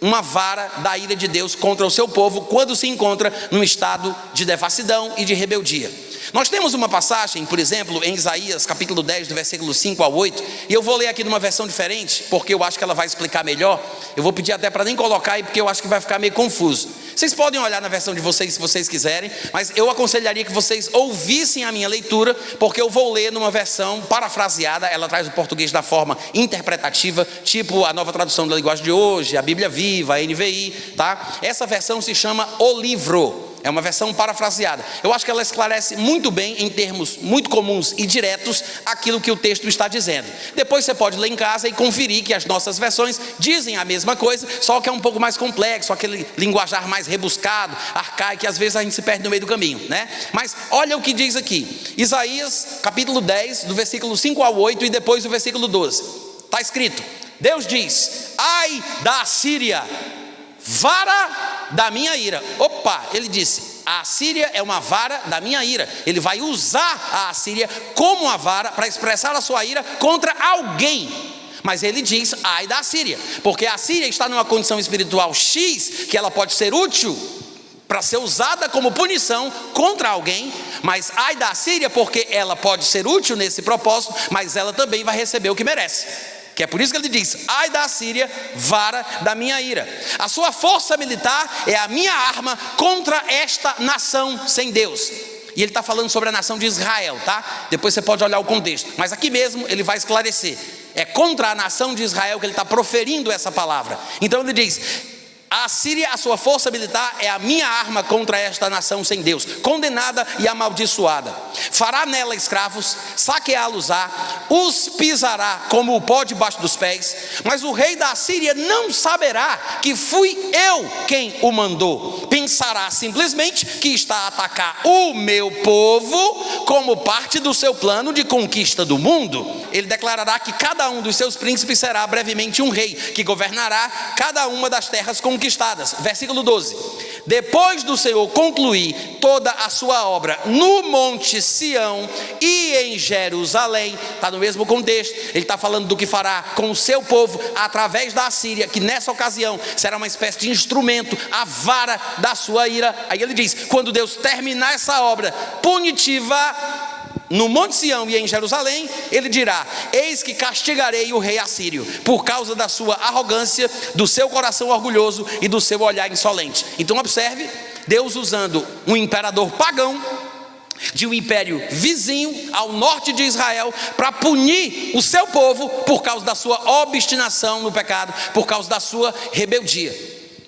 uma vara da ira de Deus contra o seu povo, quando se encontra num estado de devassidão e de rebeldia. Nós temos uma passagem, por exemplo, em Isaías capítulo 10, do versículo 5 ao 8, e eu vou ler aqui numa versão diferente, porque eu acho que ela vai explicar melhor. Eu vou pedir até para nem colocar aí, porque eu acho que vai ficar meio confuso. Vocês podem olhar na versão de vocês, se vocês quiserem, mas eu aconselharia que vocês ouvissem a minha leitura, porque eu vou ler numa versão parafraseada. Ela traz o português da forma interpretativa, tipo a Nova Tradução da Linguagem de Hoje, a Bíblia Viva, a NVI, tá? Essa versão se chama O Livro. É uma versão parafraseada. Eu acho que ela esclarece muito bem, em termos muito comuns e diretos, aquilo que o texto está dizendo. Depois você pode ler em casa e conferir que as nossas versões dizem a mesma coisa, só que é um pouco mais complexo, aquele linguajar mais rebuscado, arcaico, que às vezes a gente se perde no meio do caminho, né? Mas olha o que diz aqui, Isaías capítulo 10, do versículo 5 ao 8 e depois do versículo 12. Está escrito: Deus diz: ai da Assíria, vara da minha ira. Opa, ele disse: a Assíria é uma vara da minha ira. Ele vai usar a Assíria como uma vara para expressar a sua ira contra alguém. Mas ele diz: ai da Assíria, porque a Assíria está numa condição espiritual X, que ela pode ser útil para ser usada como punição contra alguém, mas ai da Assíria, porque ela pode ser útil nesse propósito, mas ela também vai receber o que merece. Que é por isso que ele diz: ai da Assíria, vara da minha ira. A sua força militar é a minha arma contra esta nação sem Deus. E ele está falando sobre a nação de Israel, tá? Depois você pode olhar o contexto, mas aqui mesmo ele vai esclarecer. É contra a nação de Israel que ele está proferindo essa palavra. Então ele diz: a Assíria, a sua força militar, é a minha arma contra esta nação sem Deus, condenada e amaldiçoada. Fará nela escravos, saqueá-los-á, os pisará como o pó debaixo dos pés. Mas o rei da Assíria não saberá que fui eu quem o mandou. Pensará simplesmente que está a atacar o meu povo como parte do seu plano de conquista do mundo. Ele declarará que cada um dos seus príncipes será brevemente um rei, que governará cada uma das terras conquistadas. Versículo 12: depois do Senhor concluir toda a sua obra no monte Sião e em Jerusalém, está no mesmo contexto, ele está falando do que fará com o seu povo através da Assíria, que nessa ocasião será uma espécie de instrumento, a vara da sua ira. Aí ele diz: quando Deus terminar essa obra punitiva no monte Sião e em Jerusalém, ele dirá: eis que castigarei o rei assírio, por causa da sua arrogância, do seu coração orgulhoso e do seu olhar insolente. Então observe, Deus usando um imperador pagão de um império vizinho ao norte de Israel para punir o seu povo por causa da sua obstinação no pecado, por causa da sua rebeldia.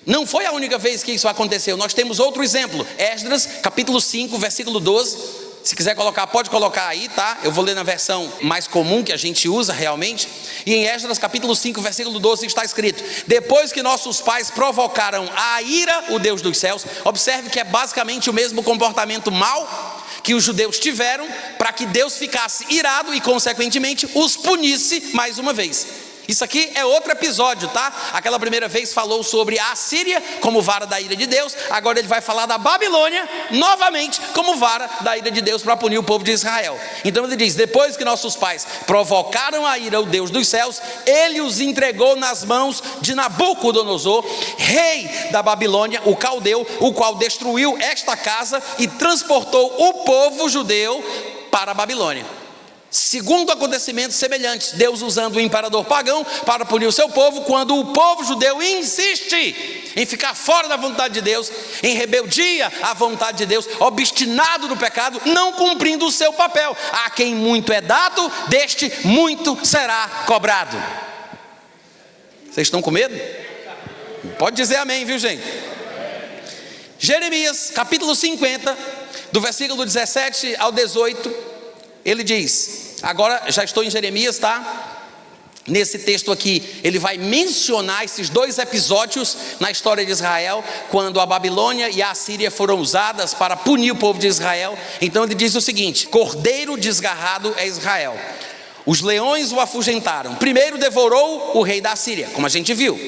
Não foi a única vez que isso aconteceu. Nós temos outro exemplo, Esdras capítulo 5, versículo 12. Se quiser colocar, pode colocar aí, tá? Eu vou ler na versão mais comum que a gente usa realmente. E em Esdras capítulo 5, versículo 12 está escrito: depois que nossos pais provocaram a ira, o Deus dos céus. Observe que é basicamente o mesmo comportamento mau que os judeus tiveram, para que Deus ficasse irado e consequentemente os punisse mais uma vez. Isso aqui é outro episódio, tá? Aquela primeira vez falou sobre a Assíria como vara da ira de Deus. Agora ele vai falar da Babilônia novamente como vara da ira de Deus para punir o povo de Israel. Então ele diz: depois que nossos pais provocaram a ira, o Deus dos céus, ele os entregou nas mãos de Nabucodonosor, rei da Babilônia, o caldeu, o qual destruiu esta casa e transportou o povo judeu para a Babilônia. Segundo acontecimentos semelhantes, Deus usando o imperador pagão para punir o seu povo, quando o povo judeu insiste em ficar fora da vontade de Deus, em rebeldia à vontade de Deus, obstinado no pecado, não cumprindo o seu papel. A quem muito é dado, deste muito será cobrado. Vocês estão com medo? Pode dizer amém, viu, gente? Jeremias capítulo 50, do versículo 17 ao 18, ele diz, agora já estou em Jeremias, tá? Nesse texto aqui, ele vai mencionar esses dois episódios na história de Israel, quando a Babilônia e a Assíria foram usadas para punir o povo de Israel. Então ele diz o seguinte: cordeiro desgarrado é Israel, os leões o afugentaram. Primeiro devorou o rei da Assíria, como a gente viu.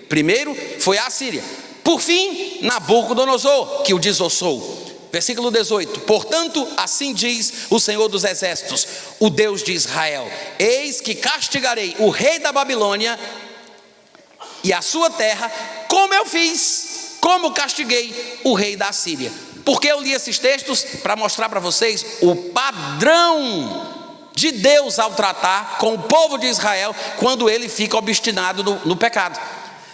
Primeiro foi a Assíria. Por fim, Nabucodonosor, que o desossou. Versículo 18: portanto, assim diz o Senhor dos Exércitos, o Deus de Israel: eis que castigarei o rei da Babilônia e a sua terra, como eu fiz, como castiguei o rei da Assíria. Por que eu li esses textos? Para mostrar para vocês o padrão de Deus ao tratar com o povo de Israel quando ele fica obstinado no pecado.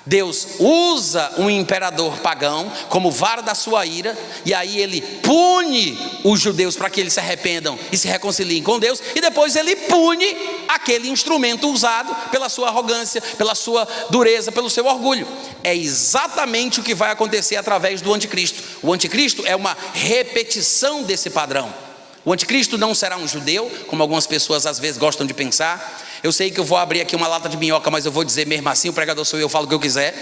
Deus usa um imperador pagão como vara da sua ira, e aí ele pune os judeus para que eles se arrependam e se reconciliem com Deus, e depois ele pune aquele instrumento usado pela sua arrogância, pela sua dureza, pelo seu orgulho. É exatamente o que vai acontecer através do anticristo. O anticristo é uma repetição desse padrão. O anticristo não será um judeu, como algumas pessoas às vezes gostam de pensar. Eu sei que eu vou abrir aqui uma lata de minhoca, mas eu vou dizer mesmo assim, o pregador sou eu, falo o que eu quiser.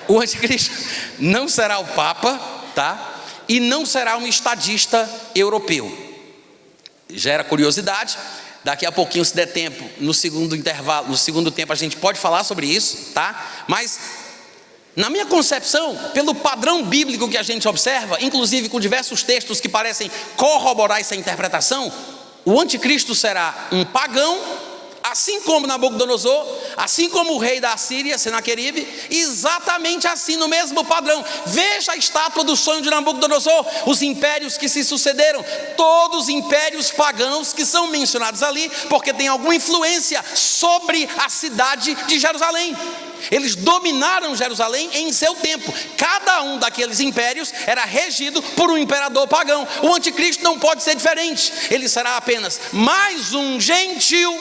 O anticristo não será o Papa, tá? E não será um estadista europeu. Gera curiosidade. Daqui a pouquinho, se der tempo, no segundo intervalo, no segundo tempo a gente pode falar sobre isso, tá? Mas na minha concepção, pelo padrão bíblico que a gente observa, inclusive com diversos textos que parecem corroborar essa interpretação, o anticristo será um pagão, assim como Nabucodonosor, assim como o rei da Assíria, Senaqueribe, exatamente assim, no mesmo padrão. Veja a estátua do sonho de Nabucodonosor, os impérios que se sucederam, todos impérios pagãos que são mencionados ali, porque tem alguma influência sobre a cidade de Jerusalém. Eles dominaram Jerusalém em seu tempo. Cada um daqueles impérios era regido por um imperador pagão. O anticristo não pode ser diferente. Ele será apenas mais um gentil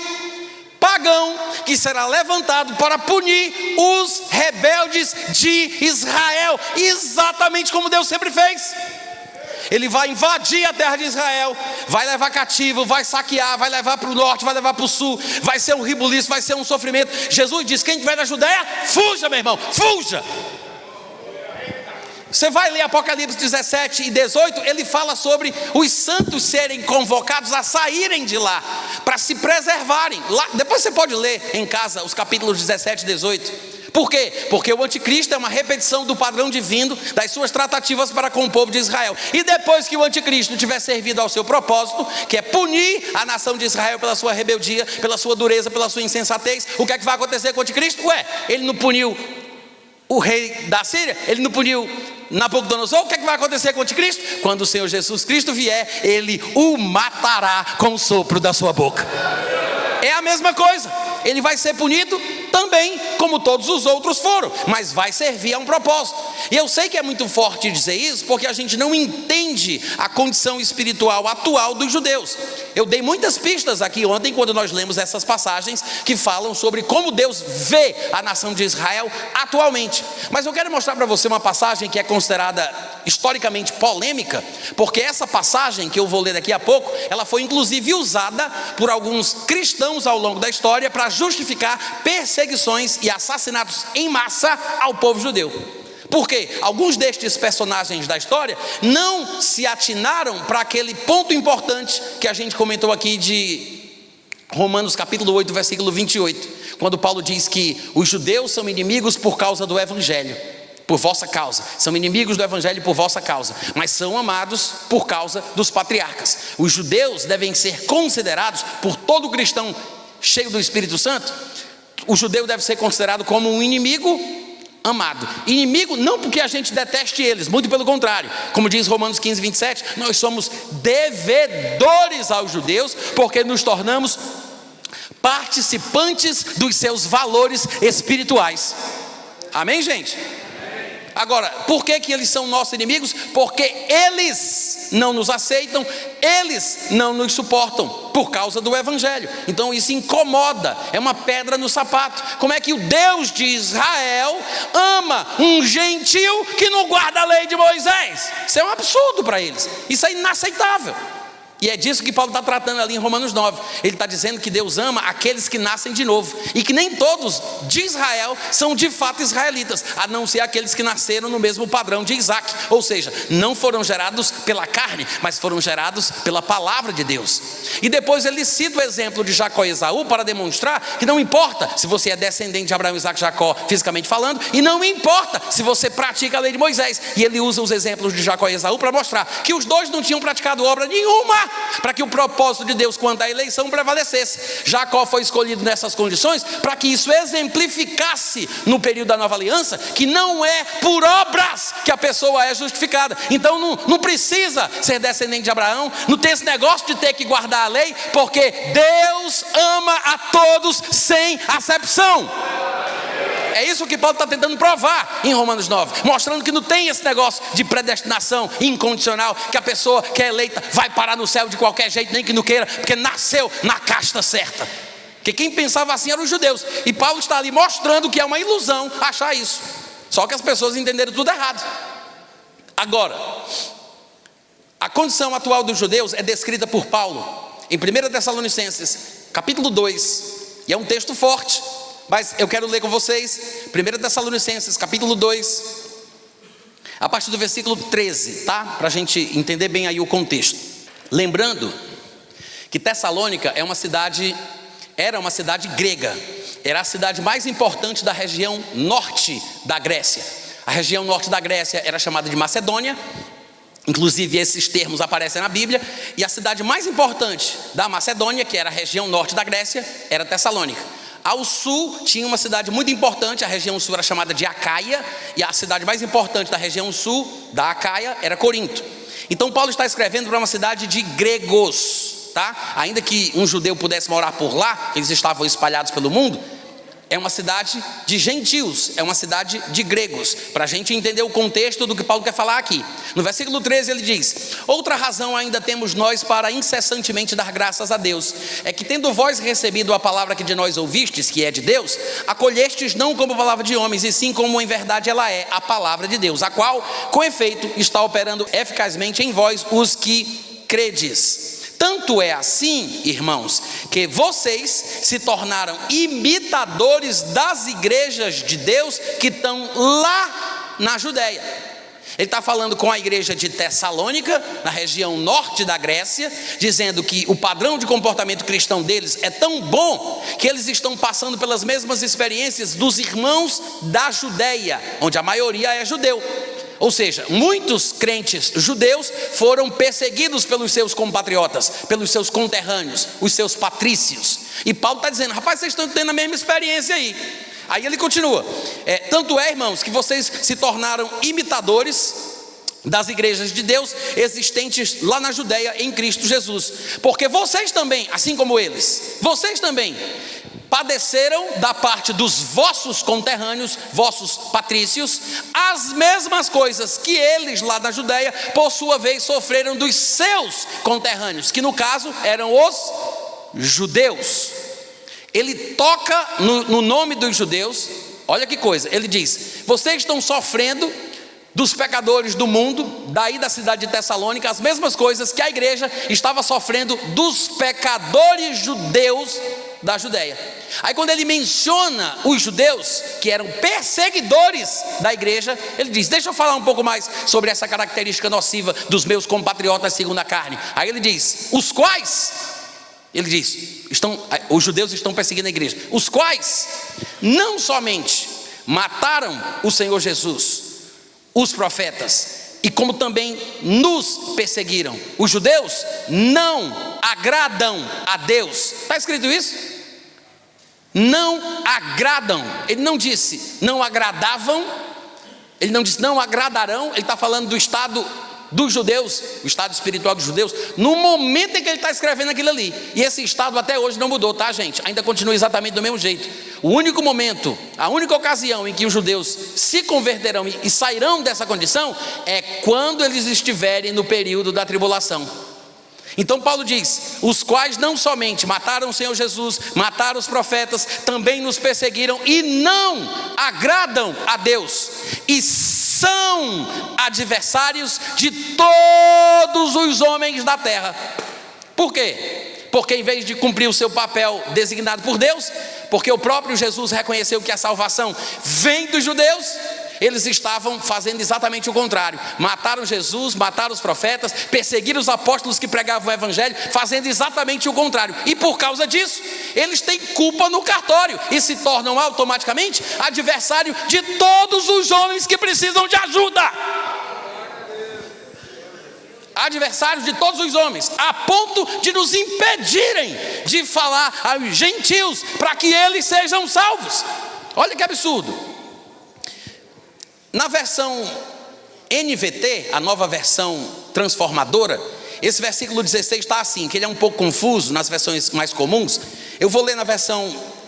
pagão que será levantado para punir os rebeldes de Israel, exatamente como Deus sempre fez. Ele vai invadir a terra de Israel, vai levar cativo, vai saquear, vai levar para o norte, vai levar para o sul, vai ser um ribuliço, vai ser um sofrimento. Jesus diz: quem estiver na Judéia, fuja, meu irmão, fuja. Você vai ler Apocalipse 17 e 18, ele fala sobre os santos serem convocados a saírem de lá, para se preservarem. Lá, depois você pode ler em casa os capítulos 17 e 18. Por quê? Porque o anticristo é uma repetição do padrão divino, das suas tratativas para com o povo de Israel. E depois que o anticristo tiver servido ao seu propósito, que é punir a nação de Israel pela sua rebeldia, pela sua dureza, pela sua insensatez, o que é que vai acontecer com o anticristo? Ele não puniu o rei da Síria? Ele não puniu Nabucodonosor? O que é que vai acontecer com o anticristo? Quando o Senhor Jesus Cristo vier, ele o matará com o sopro da sua boca. É a mesma coisa. Ele vai ser punido também, como todos os outros foram, mas vai servir a um propósito. E eu sei que é muito forte dizer isso, porque a gente não entende a condição espiritual atual dos judeus. Eu dei muitas pistas aqui ontem quando nós lemos essas passagens que falam sobre como Deus vê a nação de Israel atualmente. Mas eu quero mostrar para você uma passagem que é considerada historicamente polêmica, porque essa passagem que eu vou ler daqui a pouco, ela foi inclusive usada por alguns cristãos ao longo da história para justificar perseguições e assassinatos em massa ao povo judeu. Porque alguns destes personagens da história não se atinaram para aquele ponto importante que a gente comentou aqui de Romanos capítulo 8, versículo 28, quando Paulo diz que os judeus são inimigos por causa do evangelho, por vossa causa, são inimigos do evangelho por vossa causa, mas são amados por causa dos patriarcas. Os judeus devem ser considerados, por todo cristão cheio do Espírito Santo, o judeu deve ser considerado como um inimigo amado. Inimigo não porque a gente deteste eles, muito pelo contrário. Como diz Romanos 15, 27, nós somos devedores aos judeus, porque nos tornamos participantes dos seus valores espirituais. Amém, gente? Agora, por que eles são nossos inimigos? Porque eles não nos aceitam, eles não nos suportam por causa do evangelho. Então isso incomoda, é uma pedra no sapato. Como é que o Deus de Israel ama um gentil que não guarda a lei de Moisés? Isso é um absurdo para eles, isso é inaceitável. E é disso que Paulo está tratando ali em Romanos 9. Ele está dizendo que Deus ama aqueles que nascem de novo, e que nem todos de Israel são de fato israelitas, a não ser aqueles que nasceram no mesmo padrão de Isaac, ou seja, não foram gerados pela carne, mas foram gerados pela palavra de Deus. E depois ele cita o exemplo de Jacó e Esaú para demonstrar que não importa se você é descendente de Abraão, Isaac e Jacó fisicamente falando, e não importa se você pratica a lei de Moisés. E ele usa os exemplos de Jacó e Esaú para mostrar que os dois não tinham praticado obra nenhuma para que o propósito de Deus quanto à eleição prevalecesse. Jacó foi escolhido nessas condições para que isso exemplificasse no período da nova aliança que não é por obras que a pessoa é justificada. Então não precisa ser descendente de Abraão, não tem esse negócio de ter que guardar a lei, porque Deus ama a todos sem acepção. É isso que Paulo está tentando provar em Romanos 9, mostrando que não tem esse negócio de predestinação incondicional, que a pessoa que é eleita vai parar no céu de qualquer jeito, nem que não queira, porque nasceu na casta certa. Porque quem pensava assim eram os judeus, e Paulo está ali mostrando que é uma ilusão achar isso, só que as pessoas entenderam tudo errado. Agora, a condição atual dos judeus é descrita por Paulo em 1 Tessalonicenses capítulo 2, e é um texto forte, mas eu quero ler com vocês 1 Tessalonicenses capítulo 2, a partir do versículo 13, tá? Para a gente entender bem aí o contexto. Lembrando que Tessalônica era uma cidade grega, era a cidade mais importante da região norte da Grécia. A região norte da Grécia era chamada de Macedônia, inclusive esses termos aparecem na Bíblia, e a cidade mais importante da Macedônia, que era a região norte da Grécia, era Tessalônica. Ao sul tinha uma cidade muito importante, a região sul era chamada de Acaia, e a cidade mais importante da região sul da Acaia era Corinto. Então Paulo está escrevendo para uma cidade de gregos, tá? Ainda que um judeu pudesse morar por lá, eles estavam espalhados pelo mundo, é uma cidade de gentios, é uma cidade de gregos, para a gente entender o contexto do que Paulo quer falar aqui. No versículo 13 ele diz: outra razão ainda temos nós para incessantemente dar graças a Deus, é que tendo vós recebido a palavra que de nós ouvistes, que é de Deus, acolhestes não como palavra de homens, e sim como em verdade ela é, a palavra de Deus, a qual, com efeito, está operando eficazmente em vós os que credes. Tanto é assim, irmãos, que vocês se tornaram imitadores das igrejas de Deus que estão lá na Judéia. Ele está falando com a igreja de Tessalônica, na região norte da Grécia, dizendo que o padrão de comportamento cristão deles é tão bom que eles estão passando pelas mesmas experiências dos irmãos da Judéia, onde a maioria é judeu. Ou seja, muitos crentes judeus foram perseguidos pelos seus compatriotas, pelos seus conterrâneos, os seus patrícios. E Paulo está dizendo: rapaz, vocês estão tendo a mesma experiência aí. Aí ele continua: tanto é, irmãos, que vocês se tornaram imitadores das igrejas de Deus existentes lá na Judéia em Cristo Jesus. Porque vocês também, assim como eles, vocês também padeceram da parte dos vossos conterrâneos, vossos patrícios, as mesmas coisas que eles lá na Judéia, por sua vez, sofreram dos seus conterrâneos, que no caso eram os judeus. Ele toca no nome dos judeus, olha que coisa, ele diz: vocês estão sofrendo dos pecadores do mundo, daí da cidade de Tessalônica, as mesmas coisas que a igreja estava sofrendo dos pecadores judeus da Judéia. Aí quando ele menciona os judeus, que eram perseguidores da igreja, ele diz: deixa eu falar um pouco mais sobre essa característica nociva dos meus compatriotas segundo a carne. Aí ele diz: os quais, ele diz, os judeus estão perseguindo a igreja, os quais não somente mataram o Senhor Jesus, os profetas, e como também nos perseguiram. Os judeus não agradam a Deus. Está escrito isso? Não agradam. Ele não disse não agradavam, ele não disse não agradarão. Ele está falando do estado dos judeus, o estado espiritual dos judeus, no momento em que ele está escrevendo aquilo ali. E esse estado até hoje não mudou, tá, gente? Ainda continua exatamente do mesmo jeito. O único momento, a única ocasião em que os judeus se converterão e sairão dessa condição é quando eles estiverem no período da tribulação. Então Paulo diz: os quais não somente mataram o Senhor Jesus, mataram os profetas, também nos perseguiram e não agradam a Deus, e são adversários de todos os homens da terra. Por quê? Porque em vez de cumprir o seu papel designado por Deus, porque o próprio Jesus reconheceu que a salvação vem dos judeus, eles estavam fazendo exatamente o contrário. Mataram Jesus, mataram os profetas, perseguiram os apóstolos que pregavam o evangelho, fazendo exatamente o contrário. E por causa disso, eles têm culpa no cartório e se tornam automaticamente adversário de todos os homens que precisam de ajuda. Adversários de todos os homens, a ponto de nos impedirem de falar aos gentios para que eles sejam salvos. Olha que absurdo. Na versão NVT, a nova versão transformadora, esse versículo 16 está assim, que ele é um pouco confuso nas versões mais comuns. Eu vou ler na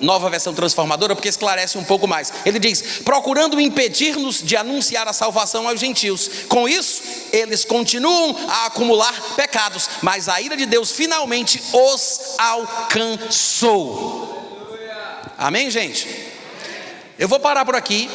nova versão transformadora, porque esclarece um pouco mais. Ele diz: procurando impedir-nos de anunciar a salvação aos gentios. Com isso, eles continuam a acumular pecados, mas a ira de Deus finalmente os alcançou. Amém, gente? Eu vou parar por aqui,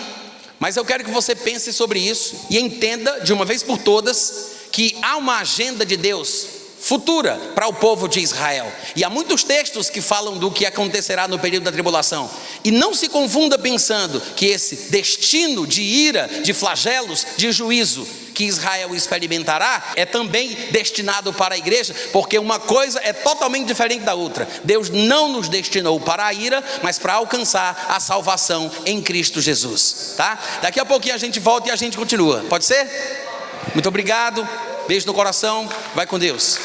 mas eu quero que você pense sobre isso e entenda de uma vez por todas que há uma agenda de Deus futura para o povo de Israel. E há muitos textos que falam do que acontecerá no período da tribulação. E não se confunda pensando que esse destino de ira, de flagelos, de juízo que Israel experimentará é também destinado para a igreja, porque uma coisa é totalmente diferente da outra. Deus não nos destinou para a ira, mas para alcançar a salvação em Cristo Jesus, tá? Daqui a pouquinho a gente volta e a gente continua, pode ser? Muito obrigado, beijo no coração, vai com Deus.